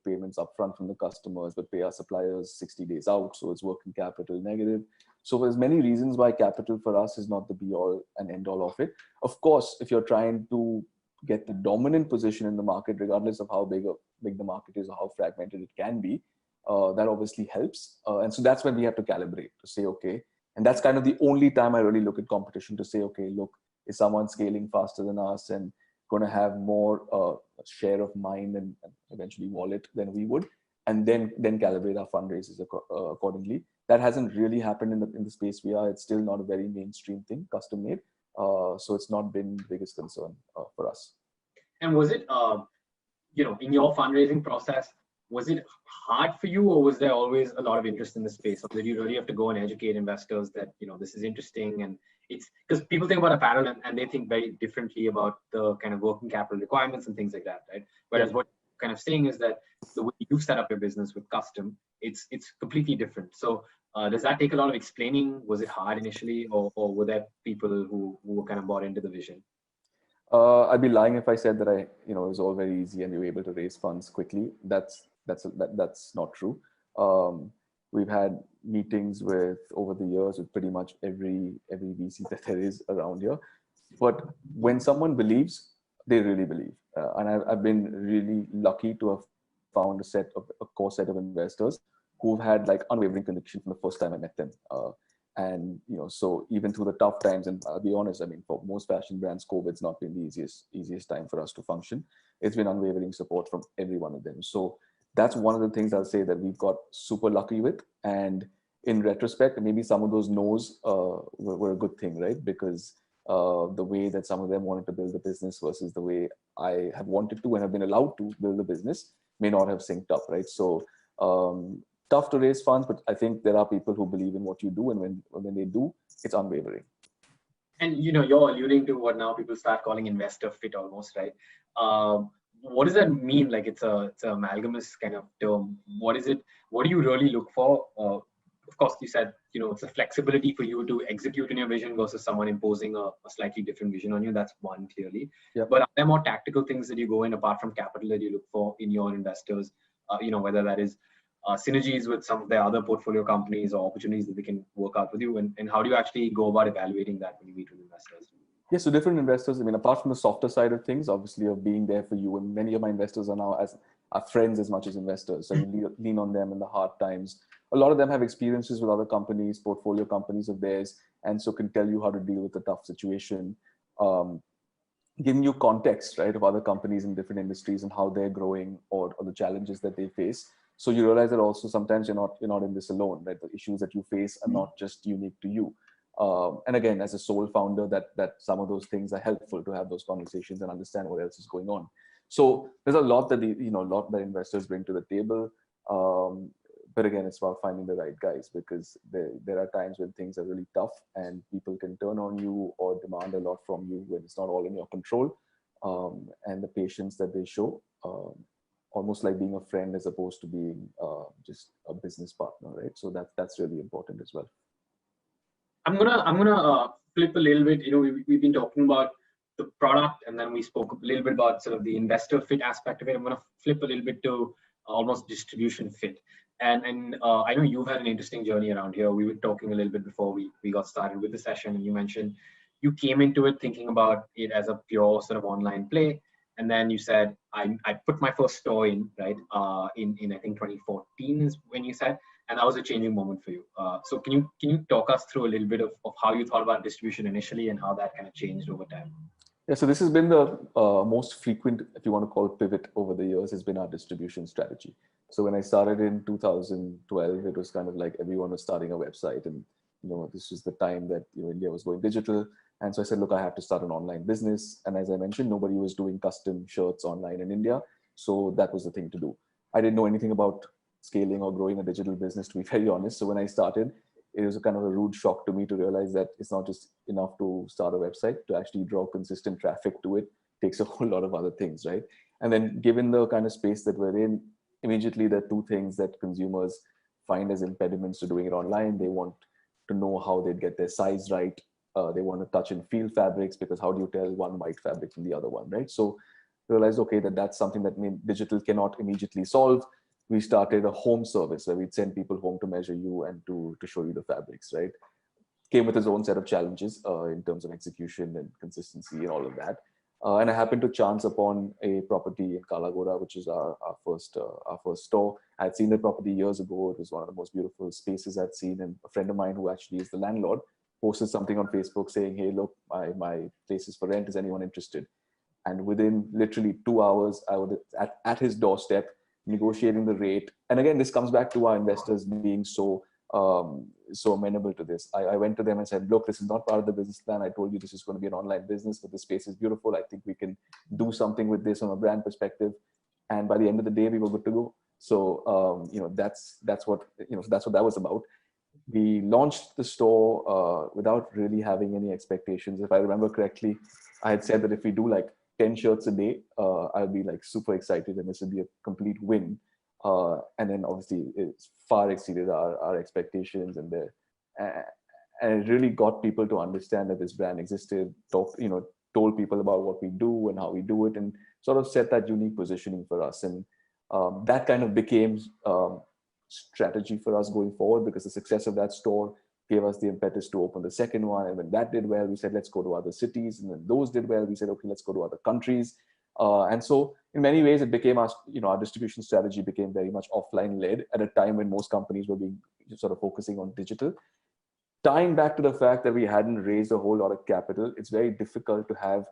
payments upfront from the customers, but pay our suppliers 60 days out, so it's working capital negative. So there's many reasons why capital for us is not the be all and end all of it. Of course, if you're trying to get the dominant position in the market, regardless of how big the market is or how fragmented it can be, that obviously helps. And so that's when we have to calibrate to say, okay, and that's kind of the only time I really look at competition to say, okay, look, is someone scaling faster than us and going to have more share of mind and eventually wallet than we would, and then calibrate our fundraisers accordingly. That hasn't really happened in the space we are. It's still not a very mainstream thing, custom made. So it's not been the biggest concern for us. And was it, in your fundraising process, was it hard for you, or was there always a lot of interest in the space? Or did you really have to go and educate investors that, this is interesting? And it's because people think about apparel and they think very differently about the kind of working capital requirements and things like that, right? Whereas what you're kind of saying is that the way you've set up your business with custom, it's completely different. So does that take a lot of explaining? Was it hard initially, or were there people who were kind of bought into the vision? I'd be lying if I said that it was all very easy and we were able to raise funds quickly. That's not true. We've had meetings over the years with pretty much every VC that there is around here. But when someone believes, they really believe. And I've been really lucky to have found a core set of investors who've had like unwavering conviction from the first time I met them. And so even through the tough times, and I'll be honest, I mean, for most fashion brands, COVID's not been the easiest time for us to function. It's been unwavering support from every one of them. So that's one of the things I'll say that we've got super lucky with. And in retrospect, maybe some of those no's were a good thing, right? Because the way that some of them wanted to build the business versus the way I have wanted to and have been allowed to build the business may not have synced up, right? So tough to raise funds, but I think there are people who believe in what you do, and when they do, it's unwavering. And you're alluding to what now people start calling investor fit almost, right? What does that mean? Like it's an amalgamous kind of term. What is it? What do you really look for? Of course, you said it's a flexibility for you to execute in your vision versus someone imposing a slightly different vision on you. That's one, clearly. Yep. But are there more tactical things that you go in apart from capital that you look for in your investors? Whether that is synergies with some of their other portfolio companies or opportunities that they can work out with you, and how do you actually go about evaluating that when you meet with investors? Yeah, so different investors, I mean, apart from the softer side of things, obviously of being there for you, and many of my investors are now as are friends as much as investors. So you lean on them in the hard times. A lot of them have experiences with other companies, portfolio companies of theirs, and so can tell you how to deal with a tough situation, um, giving you context, right, of other companies in different industries and how they're growing, or the challenges that they face. So you realize that also sometimes you're not in this alone, right? The issues that you face are not just unique to you. And again, as a sole founder, that some of those things are helpful to have those conversations and understand what else is going on. So there's a lot that a lot that investors bring to the table. Um, but again, it's about finding the right guys, because there are times when things are really tough and people can turn on you or demand a lot from you when it's not all in your control. And the patience that they show, almost like being a friend as opposed to being just a business partner, right? So that's really important as well. I'm gonna flip a little bit. We've been talking about the product, and then we spoke a little bit about sort of the investor fit aspect of it. I'm gonna flip a little bit to almost distribution fit. And I know you've had an interesting journey around here. We were talking a little bit before we got started with the session, and you mentioned you came into it thinking about it as a pure sort of online play, and then you said I put my first store in, right, in I think 2014 is when you said, and that was a changing moment for you. So can you talk us through a little bit of how you thought about distribution initially and how that kind of changed over time? Yeah, so this has been the most frequent, if you want to call it, pivot over the years, has been our distribution strategy. So when I started in 2012, it was kind of like everyone was starting a website, and this was the time that India was going digital. And so I said, look, I have to start an online business. And as I mentioned, nobody was doing custom shirts online in India, so that was the thing to do. I didn't know anything about scaling or growing a digital business, to be very honest. So when I started, it was a kind of a rude shock to me to realize that it's not just enough to start a website. To actually draw consistent traffic to it takes a whole lot of other things, right? And then given the kind of space that we're in, immediately there are two things that consumers find as impediments to doing it online. They want to know how they'd get their size right. They want to touch and feel fabrics, because how do you tell one white fabric from the other one, right? So realized, okay, that's something that digital cannot immediately solve. We started a home service where we'd send people home to measure you and to show you the fabrics, right? Came with its own set of challenges in terms of execution and consistency and all of that. And I happened to chance upon a property in Kalagoda, which is our first store. I'd seen the property years ago. It was one of the most beautiful spaces I'd seen. And a friend of mine who actually is the landlord posted something on Facebook saying, hey, look, my place is for rent. Is anyone interested? And within literally 2 hours, I was at his doorstep negotiating the rate. And again, this comes back to our investors being so amenable to this. I went to them and said, look, this is not part of the business plan. I told you this is going to be an online business, but the space is beautiful. I think we can do something with this from a brand perspective. And by the end of the day, we were good to go. So that's what that was about. We launched the store without really having any expectations. If I remember correctly, I had said that if we do like 10 shirts a day, I'll be like super excited and this would be a complete win. And then obviously it's far exceeded our expectations, and it really got people to understand that this brand existed, told people about what we do and how we do it, and sort of set that unique positioning for us. And that kind of became strategy for us going forward, because the success of that store gave us the impetus to open the second one. And when that did well, we said, let's go to other cities. And when those did well, we said, okay, let's go to other countries. And so in many ways, it became our distribution strategy became very much offline led at a time when most companies were being sort of focusing on digital. Tying back to the fact that we hadn't raised a whole lot of capital, it's very difficult to have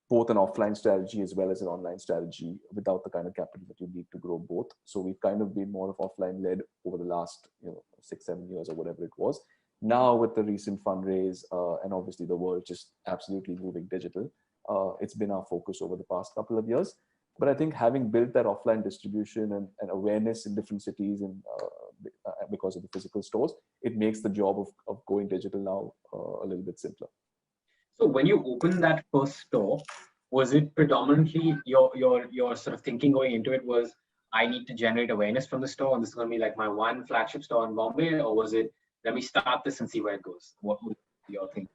both an offline strategy as well as an online strategy without the kind of capital that you need to grow both. So we've kind of been more of offline led over the last 6-7 years or whatever it was. Now with the recent fundraise and obviously the world just absolutely moving digital, it's been our focus over the past couple of years. But I think having built that offline distribution and awareness in different cities and because of the physical stores, it makes the job of going digital now a little bit simpler. So when you opened that first store, was it predominantly your sort of thinking going into it was, I need to generate awareness from the store and this is going to be like my one flagship store in Bombay, or was it, let me start this and see where it goes? What was your thinking?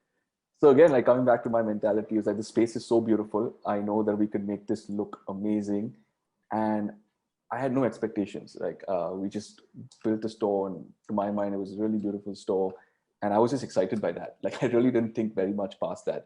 So again, like coming back to my mentality, is like the space is so beautiful. I know that we could make this look amazing, and I had no expectations. Like we just built a store, and to my mind, it was a really beautiful store, and I was just excited by that. Like I really didn't think very much past that.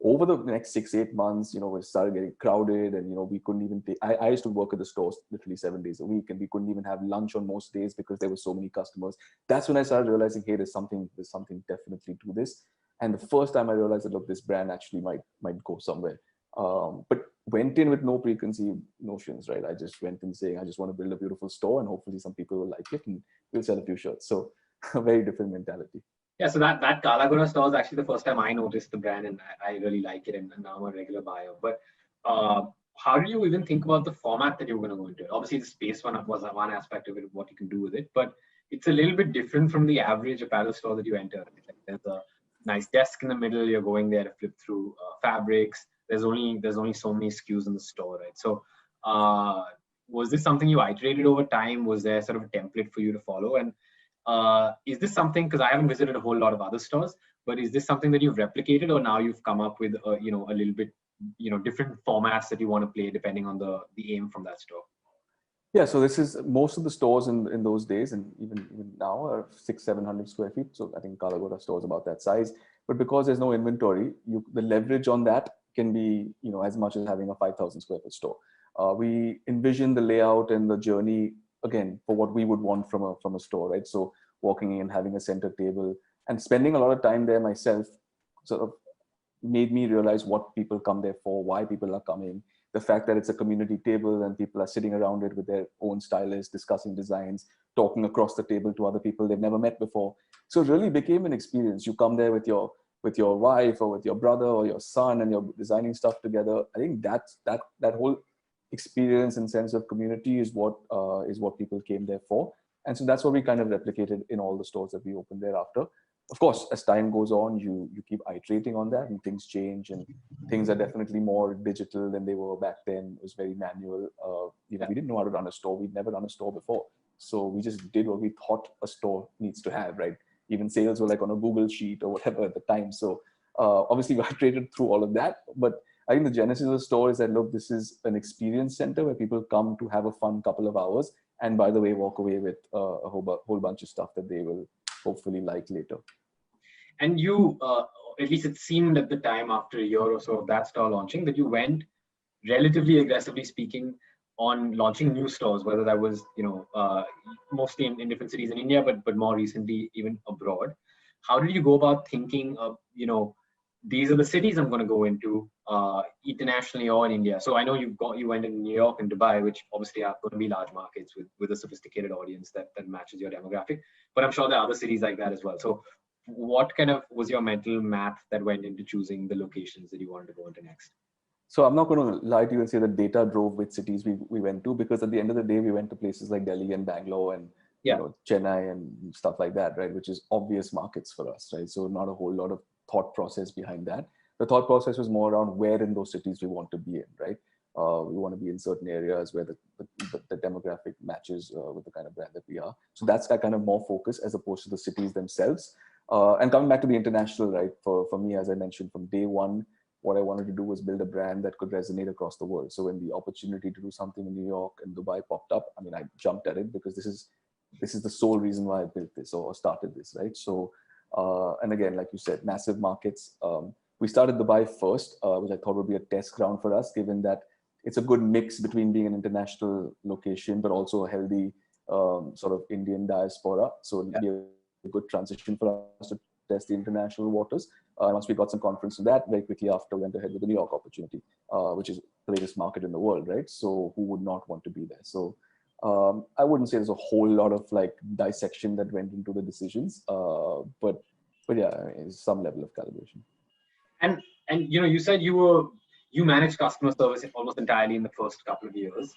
over the next 6-8 months, we started getting crowded, and we couldn't even take. I used to work at the stores literally 7 days a week, and we couldn't even have lunch on most days because there were so many customers. That's when I started realizing, hey, there's something definitely to this. And the first time I realized that, look, this brand actually might go somewhere. But went in with no preconceived notions, right? I just went in saying, I just want to build a beautiful store, and hopefully some people will like it, and we'll sell a few shirts. So a very different mentality. Yeah, so that Kalagoda store is actually the first time I noticed the brand, and I really like it, and now I'm a regular buyer. But how do you even think about the format that you're going to go into? Obviously, the space one was one aspect of it, what you can do with it, but it's a little bit different from the average apparel store that you enter. Like, there's a nice desk in the middle. You're going there to flip through fabrics. There's only so many SKUs in the store, right? So was this something you iterated over time? Was there sort of a template for you to follow? And is this something, because I haven't visited a whole lot of other stores, but is this something that you've replicated, or now you've come up with a little bit different formats that you want to play depending on the aim from that store? Yeah, so this is most of the stores in those days, and even now, are 600-700 square feet. So I think Kalagoda store is about that size. But because there's no inventory, the leverage on that can be as much as having a 5,000 square foot store. We envision the layout and the journey again for what we would want from a store, right? So walking in, having a center table, and spending a lot of time there myself sort of made me realize what people come there for, why people are coming, the fact that it's a community table and people are sitting around it with their own stylists, discussing designs, talking across the table to other people they've never met before. So it really became an experience. You come there with your wife or with your brother or your son, and you're designing stuff together. I think that whole experience and sense of community is what people came there for. And so that's what we kind of replicated in all the stores that we opened thereafter. Of course, as time goes on, you keep iterating on that, and things change, and things are definitely more digital than they were back then. It was very manual. We didn't know how to run a store. We'd never run a store before. So we just did what we thought a store needs to have, right? Even sales were like on a Google sheet or whatever at the time. So obviously we iterated through all of that. But I think the genesis of the store is that, look, this is an experience center where people come to have a fun couple of hours, and by the way, walk away with a whole bunch of stuff that they will hopefully like later. And you, at least it seemed at the time after a year or so of that store launching, that you went relatively aggressively speaking on launching new stores, whether that was, mostly in different cities in India, but more recently even abroad. How did you go about thinking of, these are the cities I'm going to go into internationally or in India? So I know you went in New York and Dubai, which obviously are going to be large markets with a sophisticated audience that matches your demographic. But I'm sure there are other cities like that as well. So what kind of was your mental math that went into choosing the locations that you wanted to go into next? So I'm not going to lie to you and say that data drove which cities we went to, because at the end of the day, we went to places like Delhi and Bangalore and Chennai and stuff like that, right? Which is obvious markets for us, right? So not a whole lot of thought process behind that. The thought process was more around where in those cities we want to be in, right? We want to be in certain areas where the demographic matches with the kind of brand that we are. So that's that kind of more focus as opposed to the cities themselves. And coming back to the international, right? For me, as I mentioned, from day one, what I wanted to do was build a brand that could resonate across the world. So when the opportunity to do something in New York and Dubai popped up, I mean, I jumped at it because this is the sole reason why I built this or started this, right? So, and again, like you said, massive markets. We started Dubai first, which I thought would be a test ground for us, given that it's a good mix between being an international location, but also a healthy sort of Indian diaspora. So it'd be a good transition for us to test the international waters. Once we got some confidence in that, very quickly after we went ahead with the New York opportunity, which is the biggest market in the world, right? So who would not want to be there? So I wouldn't say there's a whole lot of like dissection that went into the decisions, but yeah, some level of calibration. And you said you managed customer service almost entirely in the first couple of years.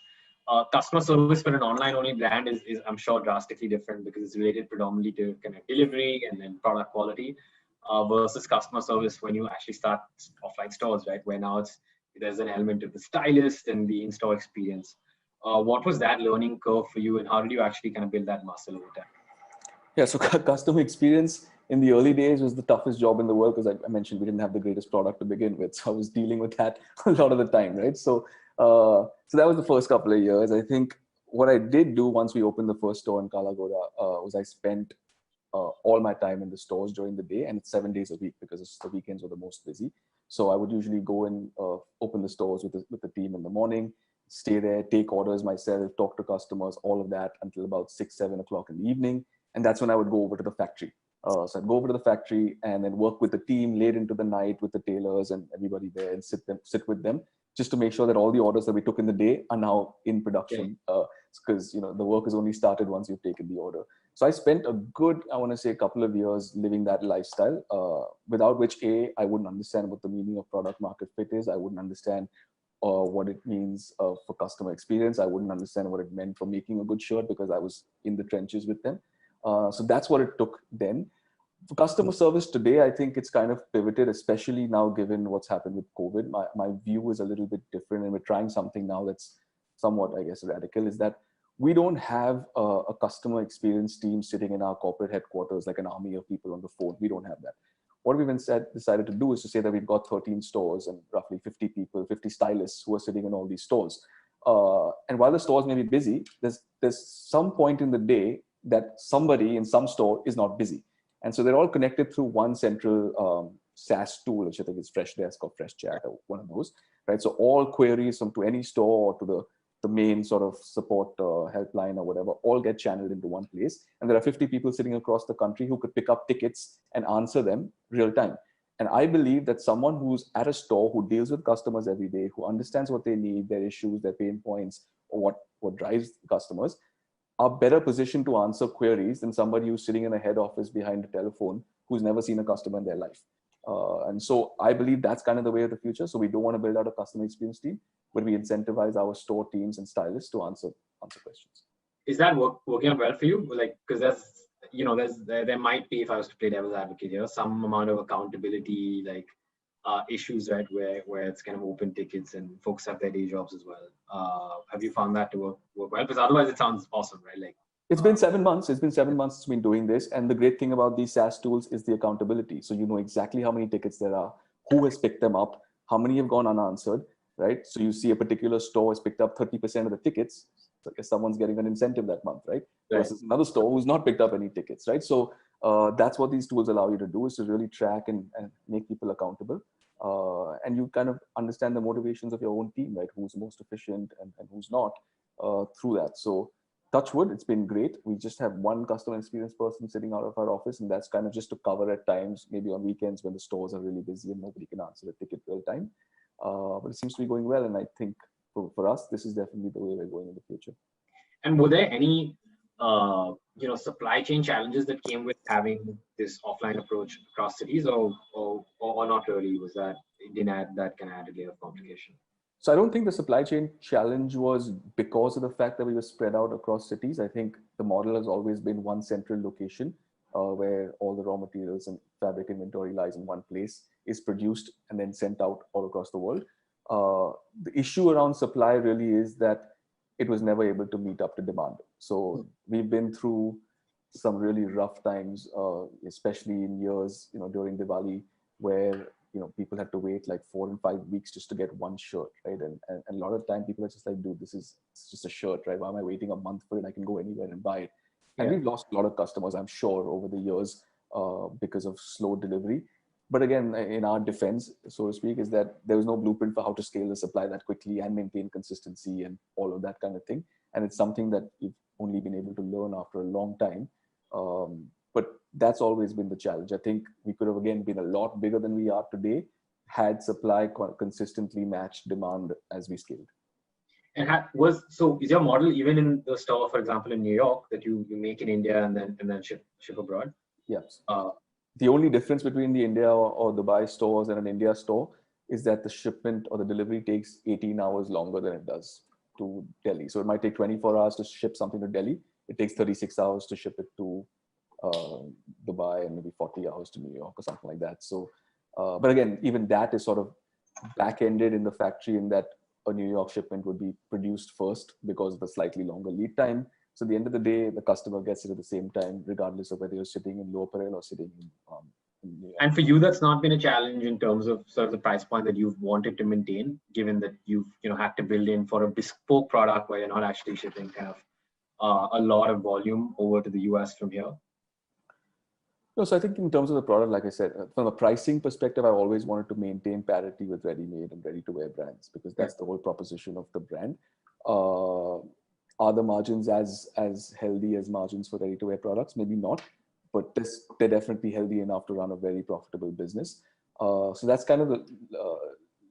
Customer service for an online only brand is I'm sure drastically different because it's related predominantly to kind of delivery and then product quality versus customer service when you actually start offline stores, right? Where now there's an element of the stylist and the in-store experience. What was that learning curve for you, and how did you actually kind of build that muscle over time? Yeah, so customer experience in the early days was the toughest job in the world because I mentioned we didn't have the greatest product to begin with. So I was dealing with that a lot of the time, right? So that was the first couple of years. I think what I did do once we opened the first store in Kalagoda was I spent all my time in the stores during the day, and it's 7 days a week because the weekends were the most busy. So I would usually go and open the stores with the team in the morning, stay there, take orders myself, talk to customers, all of that until about 6, 7 o'clock in the evening. And that's when I would go over to the factory. So I'd go over to the factory and then work with the team late into the night with the tailors and everybody there and sit with them just to make sure that all the orders that we took in the day are now in production. Because the work is only started once you've taken the order. So I spent a good, I want to say, a couple of years living that lifestyle, without which I wouldn't understand what the meaning of product market fit is. I wouldn't understand what it means for customer experience. I wouldn't understand what it meant for making a good shirt because I was in the trenches with them. So that's what it took then. For customer service today, I think it's kind of pivoted, especially now given what's happened with COVID. My view is a little bit different, and we're trying something now that's somewhat, I guess, radical, is that we don't have a customer experience team sitting in our corporate headquarters like an army of people on the phone. We don't have that. What we've decided to do is to say that we've got 13 stores and roughly 50 people, 50 stylists who are sitting in all these stores. And while the stores may be busy, there's some point in the day that somebody in some store is not busy. And so they're all connected through one central SaaS tool, which I think is Freshdesk or Freshchat or one of those, right? So all queries to any store or to the main sort of support helpline or whatever, all get channeled into one place. And there are 50 people sitting across the country who could pick up tickets and answer them real time. And I believe that someone who's at a store, who deals with customers every day, who understands what they need, their issues, their pain points, or what drives customers, are better positioned to answer queries than somebody who's sitting in a head office behind a telephone who's never seen a customer in their life. And so I believe that's kind of the way of the future. So we don't want to build out a customer experience team, but we incentivize our store teams and stylists to answer questions. Is that working out well for you? Like, because that's, there might be, if I was to play devil's advocate here, some amount of accountability, like issues, right, where it's kind of open tickets and folks have their day jobs as well. Have you found that to work well? Because otherwise it sounds awesome, right? Like, it's been 7 months. It's been 7 months since we've been doing this. And the great thing about these SaaS tools is the accountability. So you know exactly how many tickets there are, who has picked them up, how many have gone unanswered, right? So you see a particular store has picked up 30% of the tickets. So I guess someone's getting an incentive that month, right? Versus another store who's not picked up any tickets, right? So that's what these tools allow you to do, is to really track and make people accountable. And you kind of understand the motivations of your own team, right? Who's most efficient and who's not through that. So touch wood, it's been great. We just have one customer experience person sitting out of our office, and that's kind of just to cover at times, maybe on weekends when the stores are really busy and nobody can answer the ticket real time. But it seems to be going well. And I think for us, this is definitely the way we're going in the future. And were there any, supply chain challenges that came with having this offline approach across cities, or not really? Was that, it didn't add that kind of added layer of complication? So I don't think the supply chain challenge was because of the fact that we were spread out across cities. I think the model has always been one central location where all the raw materials and fabric inventory lies in one place, is produced and then sent out all across the world. The issue around supply really is that it was never able to meet up to demand. So we've been through some really rough times, especially in years, during Diwali, where people had to wait like 4 and 5 weeks just to get one shirt, right? And a lot of time people are just like, dude, it's just a shirt, right? Why am I waiting a month for it? I can go anywhere and buy it. And we've lost a lot of customers, I'm sure, over the years because of slow delivery. But again, in our defense, so to speak, is that there was no blueprint for how to scale the supply that quickly and maintain consistency and all of that kind of thing. And it's something that we've only been able to learn after a long time. But that's always been the challenge. I think we could have, again, been a lot bigger than we are today had supply consistently matched demand as we scaled. And so is your model even in the store, for example, in New York, that you make in India and then ship abroad? Yes. The only difference between the India or Dubai stores and an India store is that the shipment or the delivery takes 18 hours longer than it does to Delhi. So it might take 24 hours to ship something to Delhi. It takes 36 hours to ship it to Dubai and maybe 40 hours to New York or something like that. So, but again, even that is sort of back-ended in the factory, in that a New York shipment would be produced first because of the slightly longer lead time. So at the end of the day, the customer gets it at the same time, regardless of whether you're sitting in Lower Parel or sitting in New York. And for you, that's not been a challenge in terms of sort of the price point that you've wanted to maintain, given that you've had to build in for a bespoke product where you're not actually shipping kind of a lot of volume over to the US from here? No, so I think in terms of the product, like I said, from a pricing perspective, I always wanted to maintain parity with ready-made and ready-to-wear brands because that's the whole proposition of the brand. Are the margins as healthy as margins for ready-to-wear products? Maybe not, but they're definitely healthy enough to run a very profitable business. So that's kind of the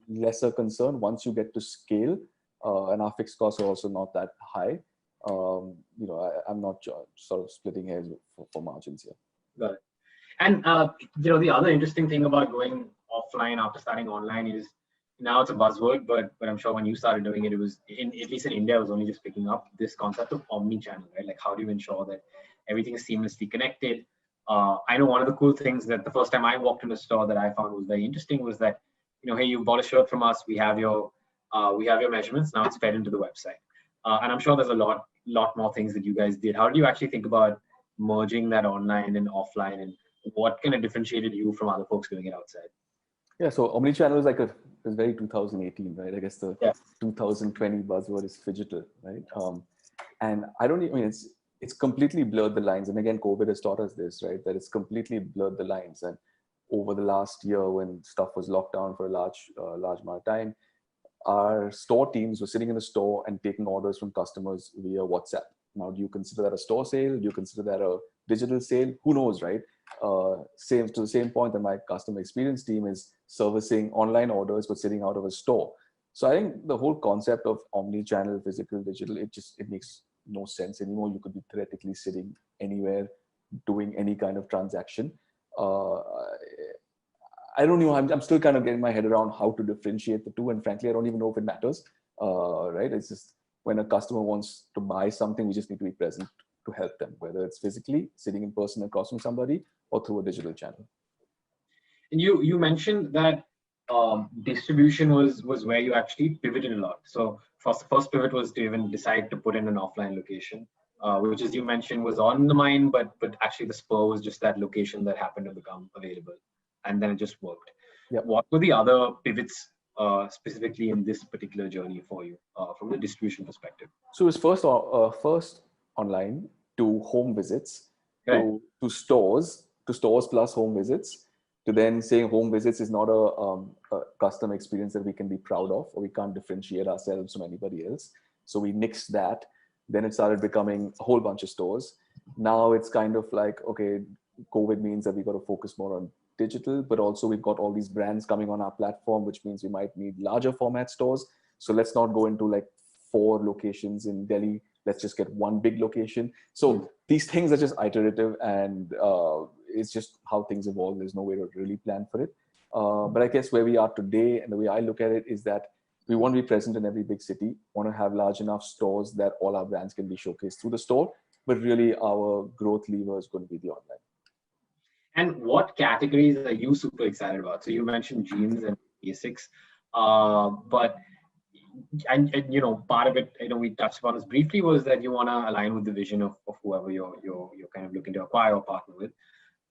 lesser concern. Once you get to scale, and our fixed costs are also not that high, I'm not sort of splitting hairs for margins here. Got it. And the other interesting thing about going offline after starting online is now it's a buzzword, but I'm sure when you started doing it, it was at least in India, it was only just picking up this concept of omni-channel, right? Like how do you ensure that everything is seamlessly connected? I know one of the cool things that the first time I walked in a store that I found was very interesting was that, hey, you bought a shirt from us, we have your measurements, now it's fed into the website. And I'm sure there's a lot more things that you guys did. How do you actually think about merging that online and offline, and what kind of differentiated you from other folks doing it outside? Yeah, so omnichannel is is very 2018, right? I guess the 2020 buzzword is phygital, right? And it's completely blurred the lines. And again, COVID has taught us this, right? That it's completely blurred the lines. And over the last year, when stuff was locked down for a large amount of time, our store teams were sitting in the store and taking orders from customers via WhatsApp. Now, do you consider that a store sale? Do you consider that a digital sale? Who knows, right? To the same point that my customer experience team is servicing online orders but sitting out of a store. So I think the whole concept of omni-channel, physical, digital, it makes no sense anymore. You could be theoretically sitting anywhere doing any kind of transaction. I don't know. I'm still kind of getting my head around how to differentiate the two, and frankly, I don't even know if it matters. Right? It's just when a customer wants to buy something, we just need to be present to help them, whether it's physically sitting in person across from somebody or through a digital channel. And you mentioned that distribution was where you actually pivoted a lot. So first pivot was to even decide to put in an offline location, which, as you mentioned, was on the mind, but actually the spur was just that location that happened to become available, and then it just worked. Yep. What were the other pivots specifically in this particular journey for you from the distribution perspective? So it was first online to home visits, to stores plus home visits, to then saying home visits is not a customer experience that we can be proud of, or we can't differentiate ourselves from anybody else. So we nixed that. Then it started becoming a whole bunch of stores. Now it's kind of like, okay, COVID means that we got to focus more on digital, but also we've got all these brands coming on our platform, which means we might need larger format stores. So let's not go into like 4 locations in Delhi. Let's just get one big location. So these things are just iterative, and it's just how things evolve. There's no way to really plan for it. But I guess where we are today and the way I look at it is that we want to be present in every big city, want to have large enough stores that all our brands can be showcased through the store. But really our growth lever is going to be the online. And what categories are you super excited about? So you mentioned jeans and basics, but part of it, we touched upon this briefly, was that you want to align with the vision of whoever you're kind of looking to acquire or partner with.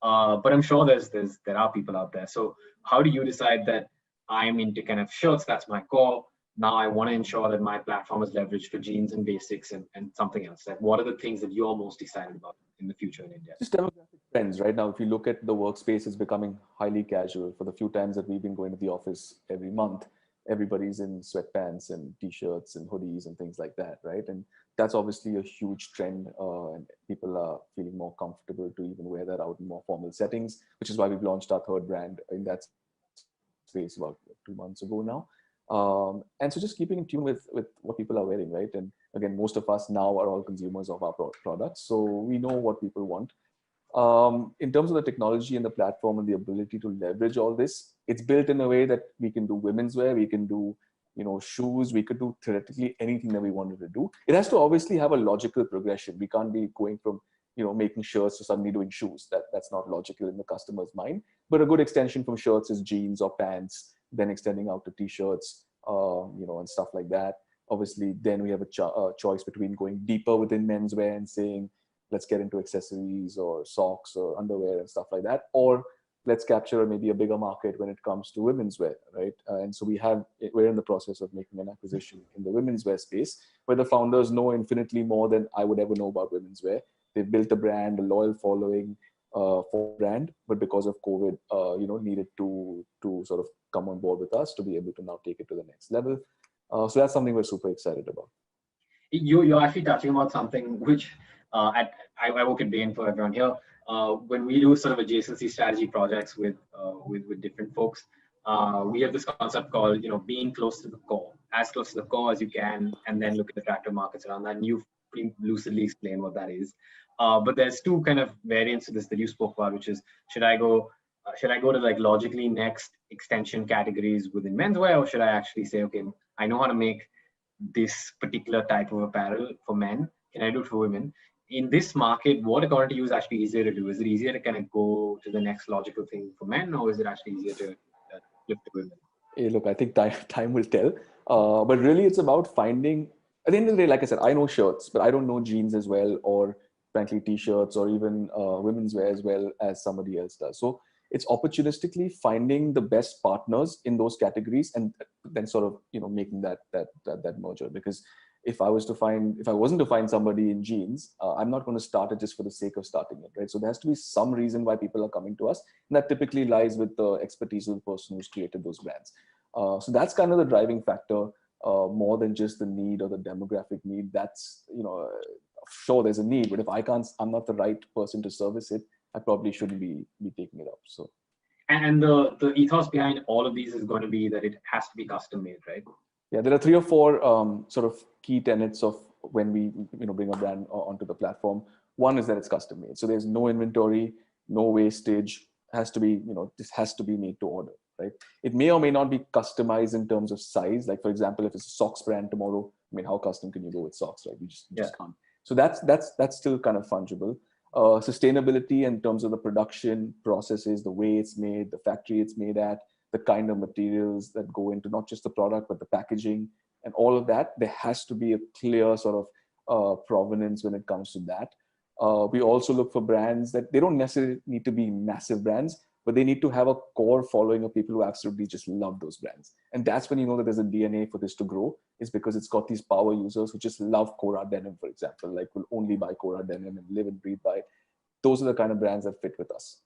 But I'm sure there are people out there. So how do you decide that I'm into kind of shirts, that's my core. Now I want to ensure that my platform is leveraged for jeans and basics and something else? Like, what are the things that you're most excited about in the future in India? Just demographic trends right now. If you look at the workspace, it's becoming highly casual. For the few times that we've been going to the office every month, everybody's in sweatpants and t-shirts and hoodies and things like that, right? And that's obviously a huge trend, and people are feeling more comfortable to even wear that out in more formal settings, which is why we've launched our third brand in that space about 2 months ago now. And so just keeping in tune with what people are wearing, right? And again, most of us now are all consumers of our products, so we know what people want. In terms of the technology and the platform and the ability to leverage all this, it's built in a way that we can do women's wear, we can do shoes, we could do theoretically anything that we wanted to do. It has to obviously have a logical progression. We can't be going from making shirts to suddenly doing shoes. That's not logical in the customer's mind. But a good extension from shirts is jeans or pants, then extending out to t-shirts, and stuff like that. Obviously, then we have a choice between going deeper within menswear and saying, let's get into accessories or socks or underwear and stuff like that, or let's capture maybe a bigger market when it comes to women's wear, right? And so we're in the process of making an acquisition in the women's wear space, where the founders know infinitely more than I would ever know about women's wear. They've built a brand, a loyal following, for brand, but because of COVID, needed to sort of come on board with us to be able to now take it to the next level. So that's something we're super excited about. You're actually touching about something which I work at Bain for everyone here. When we do sort of adjacency strategy projects with different folks, we have this concept called being close to the core, as close to the core as you can, and then look at attractive markets around that. And you've pretty lucidly explained what that is. But there's two kind of variants to this that you spoke about, which is should I go to like logically next extension categories within menswear, or should I actually say, okay, I know how to make this particular type of apparel for men, can I do it for women? In this market, what according to you is actually easier to do? Is it easier to kind of go to the next logical thing for men, or is it actually easier to flip to women? Hey, look, I think time will tell. But really, it's about finding. At the end of the day, like I said, I know shirts, but I don't know jeans as well, or frankly, t-shirts, or even women's wear as well as somebody else does. So it's opportunistically finding the best partners in those categories, and then sort of making that merger. Because if I wasn't to find somebody in jeans, I'm not going to start it just for the sake of starting it, right? So there has to be some reason why people are coming to us, and that typically lies with the expertise of the person who's created those brands. So that's kind of the driving factor, more than just the need or the demographic need. That's sure there's a need, but if I'm not the right person to service it, I probably shouldn't be taking it up. So, and the ethos behind all of these is going to be that it has to be custom made, right? Yeah, there are 3 or 4 sort of key tenets of when we bring a brand onto the platform. One is that it's custom made, so there's no inventory, no wastage. Has to be this has to be made to order, right? It may or may not be customized in terms of size. Like for example, if it's a socks brand tomorrow, I mean, how custom can you go with socks, right? You just can't. So that's still kind of fungible. Sustainability in terms of the production processes, the way it's made, the factory it's made at, the kind of materials that go into not just the product, but the packaging and all of that. There has to be a clear sort of provenance when it comes to that. We also look for brands that they don't necessarily need to be massive brands, but they need to have a core following of people who absolutely just love those brands. And that's when you know that there's a DNA for this to grow, is because it's got these power users who just love Cora denim, for example, like will only buy Cora denim and live and breathe by it. Those are the kind of brands that fit with us.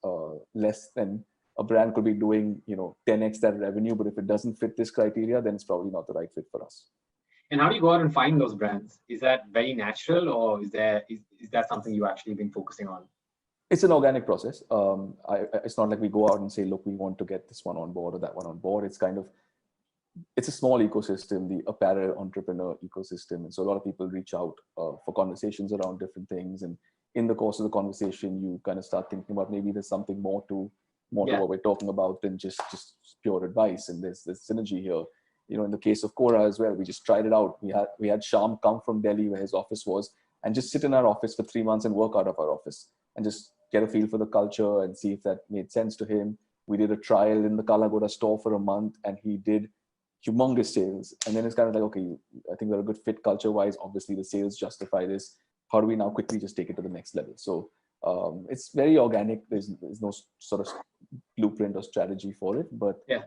Less than a brand could be doing 10x that revenue, but if it doesn't fit this criteria, then it's probably not the right fit for us. And how do you go out and find those brands? Is that very natural, or is that something you actually been focusing on? It's an organic process. It's not like we go out and say, look, we want to get this one on board or that one on board. It's a small ecosystem, the apparel entrepreneur ecosystem. And so a lot of people reach out for conversations around different things. And in the course of the conversation, you kind of start thinking about maybe there's something more to what we're talking about than just pure advice. And there's synergy here. In the case of Cora as well, we just tried it out. We had Sham come from Delhi, where his office was, and just sit in our office for 3 months and work out of our office and just get a feel for the culture and see if that made sense to him. We did a trial in the Kalagoda store for a month, and he did humongous sales. And then it's kind of like, okay, I think we're a good fit culture-wise. Obviously, the sales justify this. How do we now quickly just take it to the next level? So it's very organic. There's no sort of blueprint or strategy for it, but it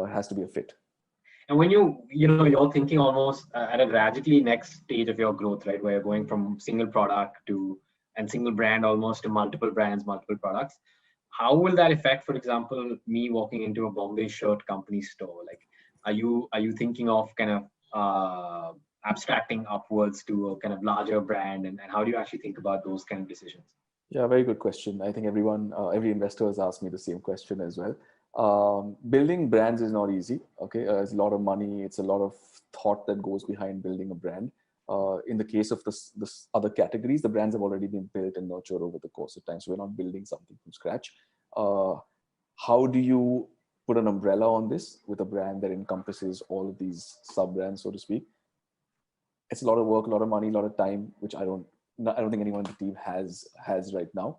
has to be a fit. And when you're thinking almost at a radically next stage of your growth, right, where you're going from single product and single brand almost to multiple brands, multiple products, how will that affect, for example, me walking into a Bombay shirt company store? Like, are you thinking of kind of abstracting upwards to a kind of larger brand, and how do you actually think about those kind of decisions? Yeah, very good question. I think every investor has asked me the same question as well. Building brands is not easy. Okay, it's a lot of money. It's a lot of thought that goes behind building a brand. In the case of this other categories, the brands have already been built and nurtured over the course of time. So we're not building something from scratch. How do you put an umbrella on this with a brand that encompasses all of these sub brands, so to speak? It's a lot of work, a lot of money, a lot of time, which I don't think anyone on the team has right now.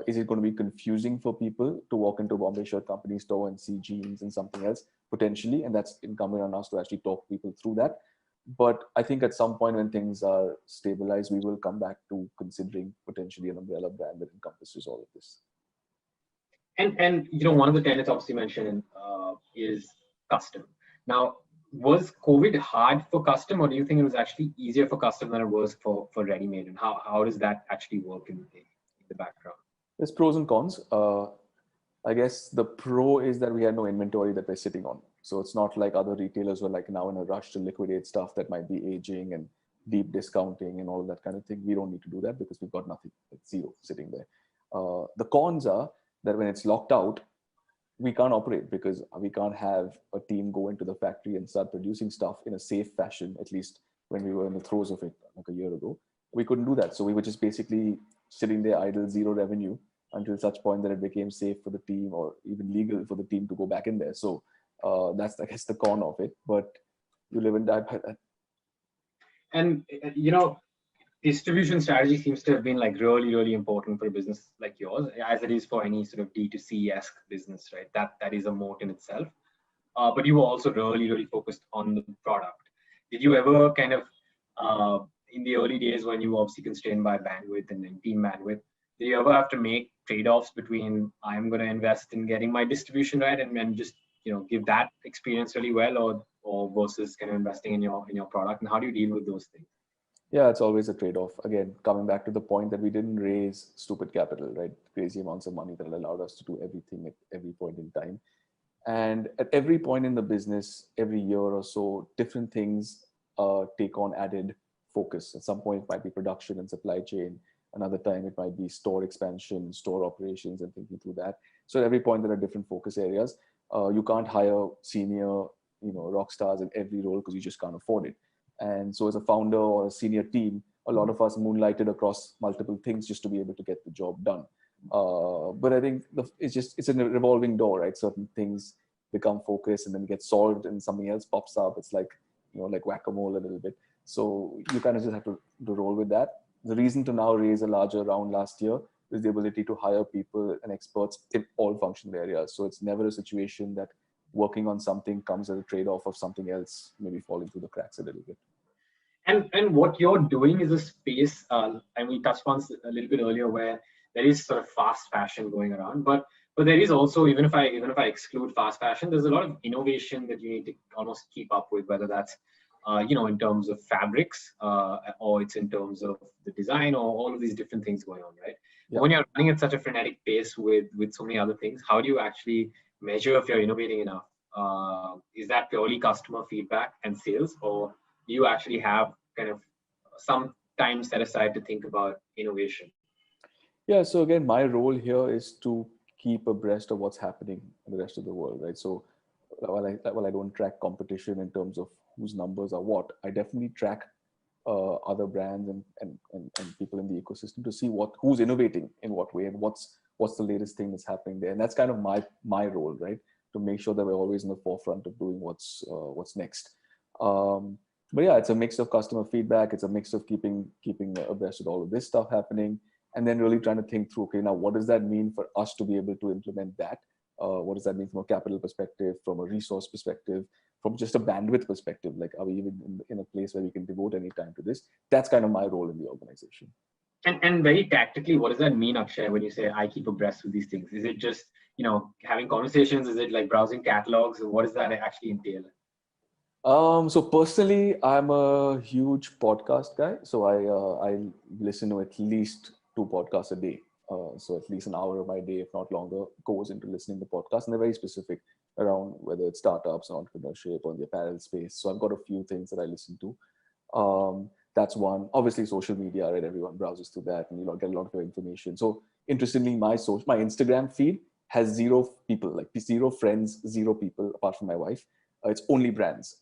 Is it going to be confusing for people to walk into a Bombay shirt company store and see jeans and something else? Potentially, and that's incumbent on us to actually talk people through that. But I think at some point when things are stabilized, we will come back to considering potentially an umbrella brand that encompasses all of this. And one of the tenets obviously mentioned is custom. Now, was COVID hard for custom, or do you think it was actually easier for custom than it was for ready-made? And how does that actually work in the background? There's pros and cons. I guess the pro is that we had no inventory that we're sitting on. So it's not like other retailers were like now in a rush to liquidate stuff that might be aging and deep discounting and all of that kind of thing. We don't need to do that because we've got nothing, it's zero sitting there. The cons are that when it's locked out, we can't operate because we can't have a team go into the factory and start producing stuff in a safe fashion, at least when we were in the throes of it like a year ago. We couldn't do that. So we were just basically sitting there idle, zero revenue until such point that it became safe for the team or even legal for the team to go back in there. So that's, I guess, the con of it, but you live and die by that. And, distribution strategy seems to have been like really, really important for a business like yours, as it is for any sort of D2C-esque business, right? That is a moat in itself. But you were also really, really focused on the product. Did you ever kind of, in the early days when you were obviously constrained by bandwidth and team bandwidth, did you ever have to make trade-offs between I'm going to invest in getting my distribution right and just give that experience really well, or versus kind of investing in your product? And how do you deal with those things? Yeah, it's always a trade-off. Again, coming back to the point that we didn't raise stupid capital, right? Crazy amounts of money that allowed us to do everything at every point in time. And at every point in the business, every year or so, different things take on added focus. At some point, it might be production and supply chain. Another time, it might be store expansion, store operations, and thinking through that. So at every point, there are different focus areas. You can't hire senior, rock stars in every role because you just can't afford it. And so as a founder or a senior team, a lot of us moonlighted across multiple things just to be able to get the job done. But I think it's a revolving door, right? Certain things become focused and then get solved and something else pops up. It's like, like whack-a-mole a little bit. So you kind of just have to roll with that. The reason to now raise a larger round last year is the ability to hire people and experts in all functional areas. So it's never a situation that working on something comes at a trade-off of something else maybe falling through the cracks a little bit. And what you're doing is a space, and we touched on a little bit earlier, where there is sort of fast fashion going around, but there is also, even if I exclude fast fashion, there's a lot of innovation that you need to almost keep up with, whether that's in terms of fabrics, or it's in terms of the design, or all of these different things going on, right? Yeah. When you're running at such a frenetic pace with so many other things, how do you actually measure if you're innovating enough? Is that purely customer feedback and sales, or do you actually have kind of some time set aside to think about innovation? Yeah, so again, my role here is to keep abreast of what's happening in the rest of the world, right? So while I don't track competition in terms of whose numbers are what, I definitely track other brands and people in the ecosystem to see who's innovating in what way and what's the latest thing that's happening there. And that's kind of my role, right? To make sure that we're always in the forefront of doing what's next. But yeah, it's a mix of customer feedback. It's a mix of keeping abreast with all of this stuff happening, and then really trying to think through, okay, now what does that mean for us to be able to implement that? What does that mean from a capital perspective, from a resource perspective, from just a bandwidth perspective? Like, are we even in a place where we can devote any time to this? That's kind of my role in the organization. And very tactically, what does that mean, Akshay, when you say I keep abreast with these things? Is it just, having conversations? Is it like browsing catalogs? What does that actually entail? So personally, I'm a huge podcast guy. So I listen to at least 2 podcasts a day. So at least an hour of my day, if not longer, goes into listening to podcasts. And they're very specific around whether it's startups, entrepreneurship, or the apparel space. So I've got a few things that I listen to. That's one. Obviously, social media, right? Everyone browses through that, and you get a lot of information. So interestingly, my Instagram feed has 0 people, like 0 friends, 0 people apart from my wife. It's only brands.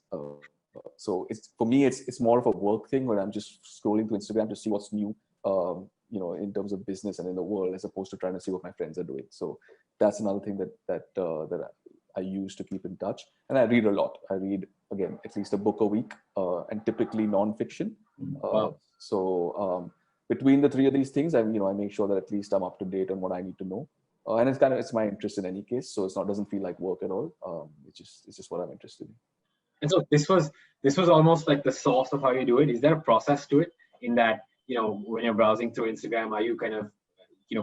So for me, it's more of a work thing where I'm just scrolling through Instagram to see what's new, in terms of business and in the world, as opposed to trying to see what my friends are doing. So that's another thing that I use to keep in touch. And I read a lot. I read, again, at least a book a week, and typically nonfiction. Wow. So between the 3 of these things, I make sure that at least I'm up to date on what I need to know. And it's my interest in any case, so doesn't feel like work at all. It's just what I'm interested in. And so this was almost like the source of how you do it. Is there a process to it, in that when you're browsing through Instagram, are you kind of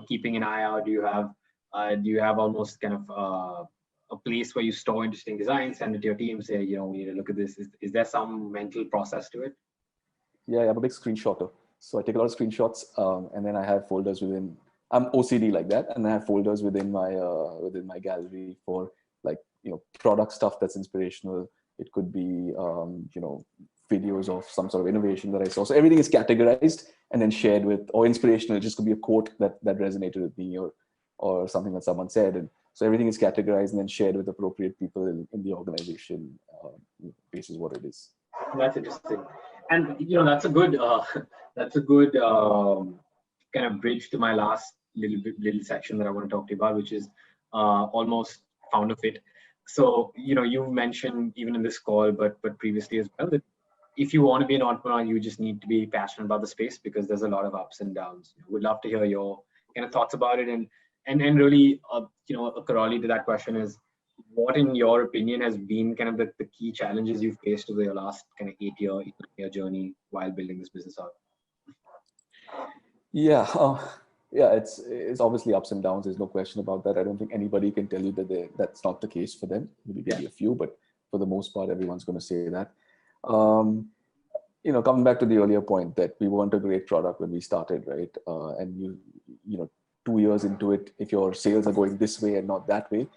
keeping an eye out? Do you have almost kind of a place where you store interesting designs, send it to your team, say we need to look at this? Is there some mental process to it? Yeah, I'm a big screenshotter, so I take a lot of screenshots, and then I have folders within I'm OCD like that, and I have folders within my gallery for like product stuff that's inspirational. It could be videos of some sort of innovation that I saw. So everything is categorized and then shared with, or inspirational. It just could be a quote that resonated with me, or something that someone said, and so everything is categorized and then shared with appropriate people in the organization, basis what it is. That's interesting, and that's a good that's a good kind of bridge to my last little section that I want to talk to you about, which is almost founder fit. So you mentioned even in this call, but previously as well, that if you want to be an entrepreneur, you just need to be passionate about the space, because there's a lot of ups and downs. We'd love to hear your kind of thoughts about it, and really a corollary to that question is, what in your opinion has been kind of the key challenges you've faced over your last kind of 8-year journey while building this business out? Yeah, it's obviously ups and downs. There's no question about that. I don't think anybody can tell you that that's not the case for them. Maybe a few, but for the most part, everyone's going to say that. Coming back to the earlier point that we weren't a great product when we started, right? And 2 years into it, if your sales are going this way and not that way,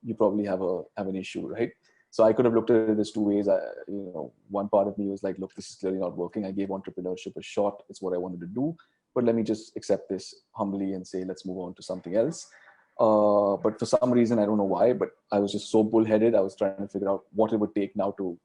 you probably have an issue, right? So I could have looked at it as two ways. One part of me was like, look, this is clearly not working. I gave entrepreneurship a shot. It's what I wanted to do, but let me just accept this humbly and say, let's move on to something else. But for some reason, I don't know why, but I was just so bullheaded. I was trying to figure out what it would take now to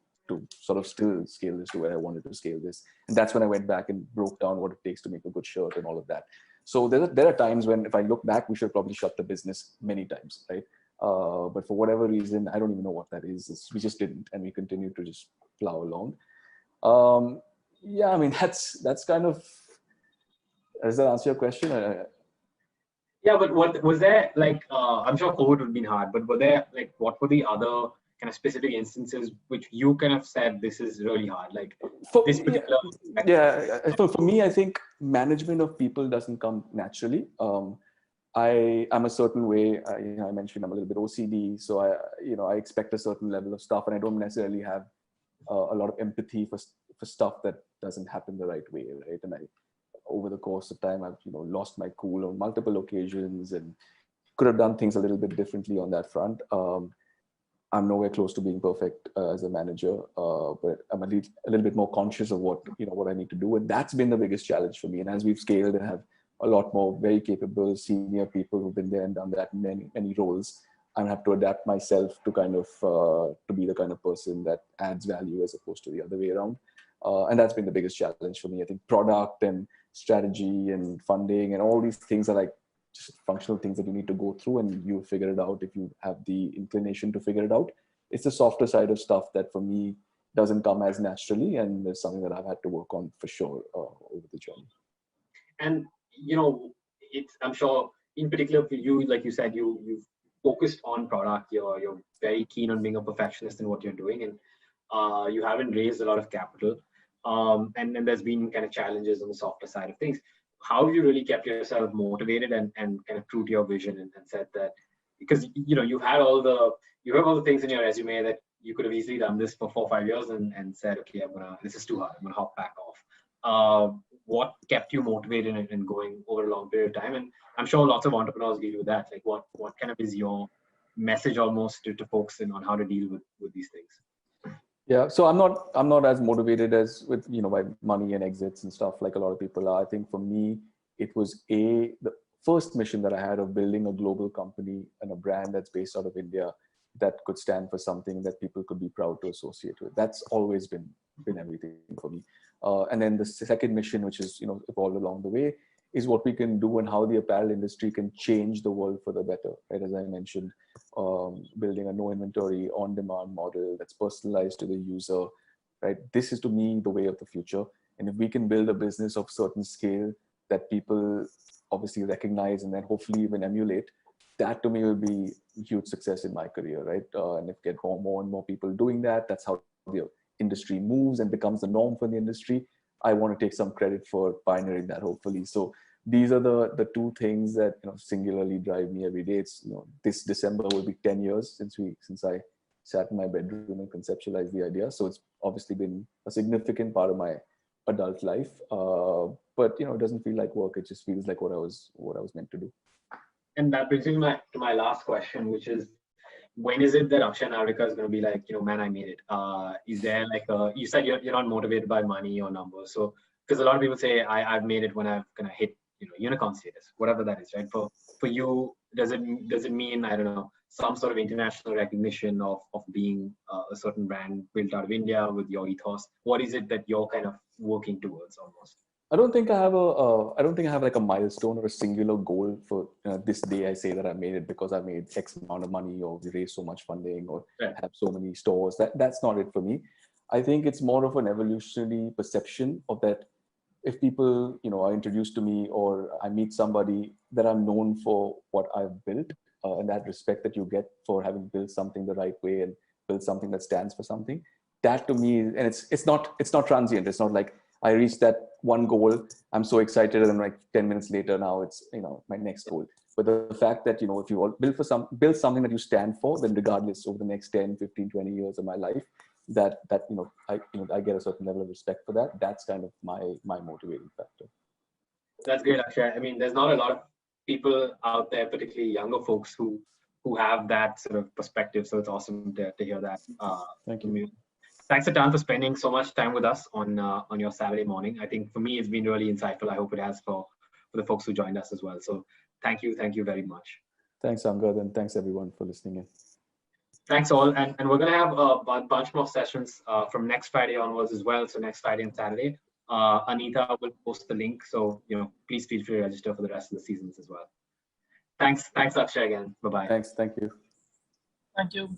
sort of still scale this to where I wanted to scale this. And that's when I went back and broke down what it takes to make a good shirt and all of that. So there are times when, if I look back, we should probably shut the business many times, right? But for whatever reason, I don't even know what that is. We just didn't, and we continued to just plow along. I mean, that's kind of, does that answer your question? Yeah, but what was there like? I'm sure COVID would have been hard, but were there like, what were the other kind of specific instances which you kind of said this is really hard, like this particular? For me, I think management of people doesn't come naturally. I'm a certain way. I mentioned I'm a little bit OCD, so I expect a certain level of stuff, and I don't necessarily have a lot of empathy for stuff that doesn't happen the right way, right? And over the course of time, I've lost my cool on multiple occasions and could have done things a little bit differently on that front. I'm nowhere close to being perfect as a manager, but I'm a little bit more conscious of what I need to do, and that's been the biggest challenge for me. And as we've scaled and have a lot more very capable senior people who've been there and done that in many roles, I have to adapt myself to kind of to be the kind of person that adds value as opposed to the other way around. And that's been the biggest challenge for me. I think product and strategy and funding and all these things are like just functional things that you need to go through, and you figure it out if you have the inclination to figure it out. It's the softer side of stuff that for me doesn't come as naturally, and it's something that I've had to work on for sure over the journey. And I'm sure in particular for you, like you said, you've focused on product. You're very keen on being a perfectionist in what you're doing, and you haven't raised a lot of capital. And then there's been kind of challenges on the softer side of things. How have you really kept yourself motivated and kind of true to your vision, and said that, because you have all the things in your resume that you could have easily done this for 4 or 5 years and said, okay, this is too hard, I'm gonna hop back off. What kept you motivated and going over a long period of time? And I'm sure lots of entrepreneurs deal with that. Like what kind of is your message almost to folks on how to deal with these things? Yeah, so I'm not as motivated as with by money and exits and stuff like a lot of people are. I think for me, it was the first mission that I had of building a global company and a brand that's based out of India that could stand for something that people could be proud to associate with. That's always been everything for me. And then the second mission, which is evolved along the way, is what we can do and how the apparel industry can change the world for the better, right? As I mentioned, building a no inventory on demand model that's personalized to the user, right? This is to me the way of the future. And if we can build a business of certain scale that people obviously recognize and then hopefully even emulate, that to me will be a huge success in my career, right? And if get more and more people doing that, that's how the industry moves and becomes the norm for the industry. I want to take some credit for pioneering that, hopefully. So these are the two things that singularly drive me every day. It's this December will be 10 years since I sat in my bedroom and conceptualized the idea. So it's obviously been a significant part of my adult life. But it doesn't feel like work. It just feels like what I was meant to do. And that brings me to my last question, which is, when is it that Akshay and Narvekar is going to be like, man, I made it? Is there like you said you're not motivated by money or numbers. So, because a lot of people say I've made it when I've kind of hit, unicorn status, whatever that is, right? For you, does it mean, I don't know, some sort of international recognition of being a certain brand built out of India with your ethos? What is it that you're kind of working towards almost? I don't think I have like a milestone or a singular goal for this day. I say that I made it because I made X amount of money, or we raised so much funding, or have so many stores. That's not it for me. I think it's more of an evolutionary perception of that. If people, are introduced to me, or I meet somebody, that I'm known for what I've built, and that respect that you get for having built something the right way and built something that stands for something. That to me, and it's not transient. It's not like I reached that one goal, I'm so excited, and then like 10 minutes later, now it's my next goal. But the fact that if you build something that you stand for, then regardless over the next 10, 15, 20 years of my life, that I get a certain level of respect for that. That's kind of my motivating factor. That's great, Akshay. I mean, there's not a lot of people out there, particularly younger folks, who have that sort of perspective. So it's awesome to hear that. Thank you. Thanks a ton for spending so much time with us on your Saturday morning. I think for me, it's been really insightful. I hope it has for the folks who joined us as well. So thank you very much. Thanks, Angad, and thanks everyone for listening in. Thanks all, and we're gonna have a bunch more sessions from next Friday onwards as well. So next Friday and Saturday, Anita will post the link. So please feel free to register for the rest of the seasons as well. Thanks, Akshay again. Bye bye. Thanks, thank you. Thank you.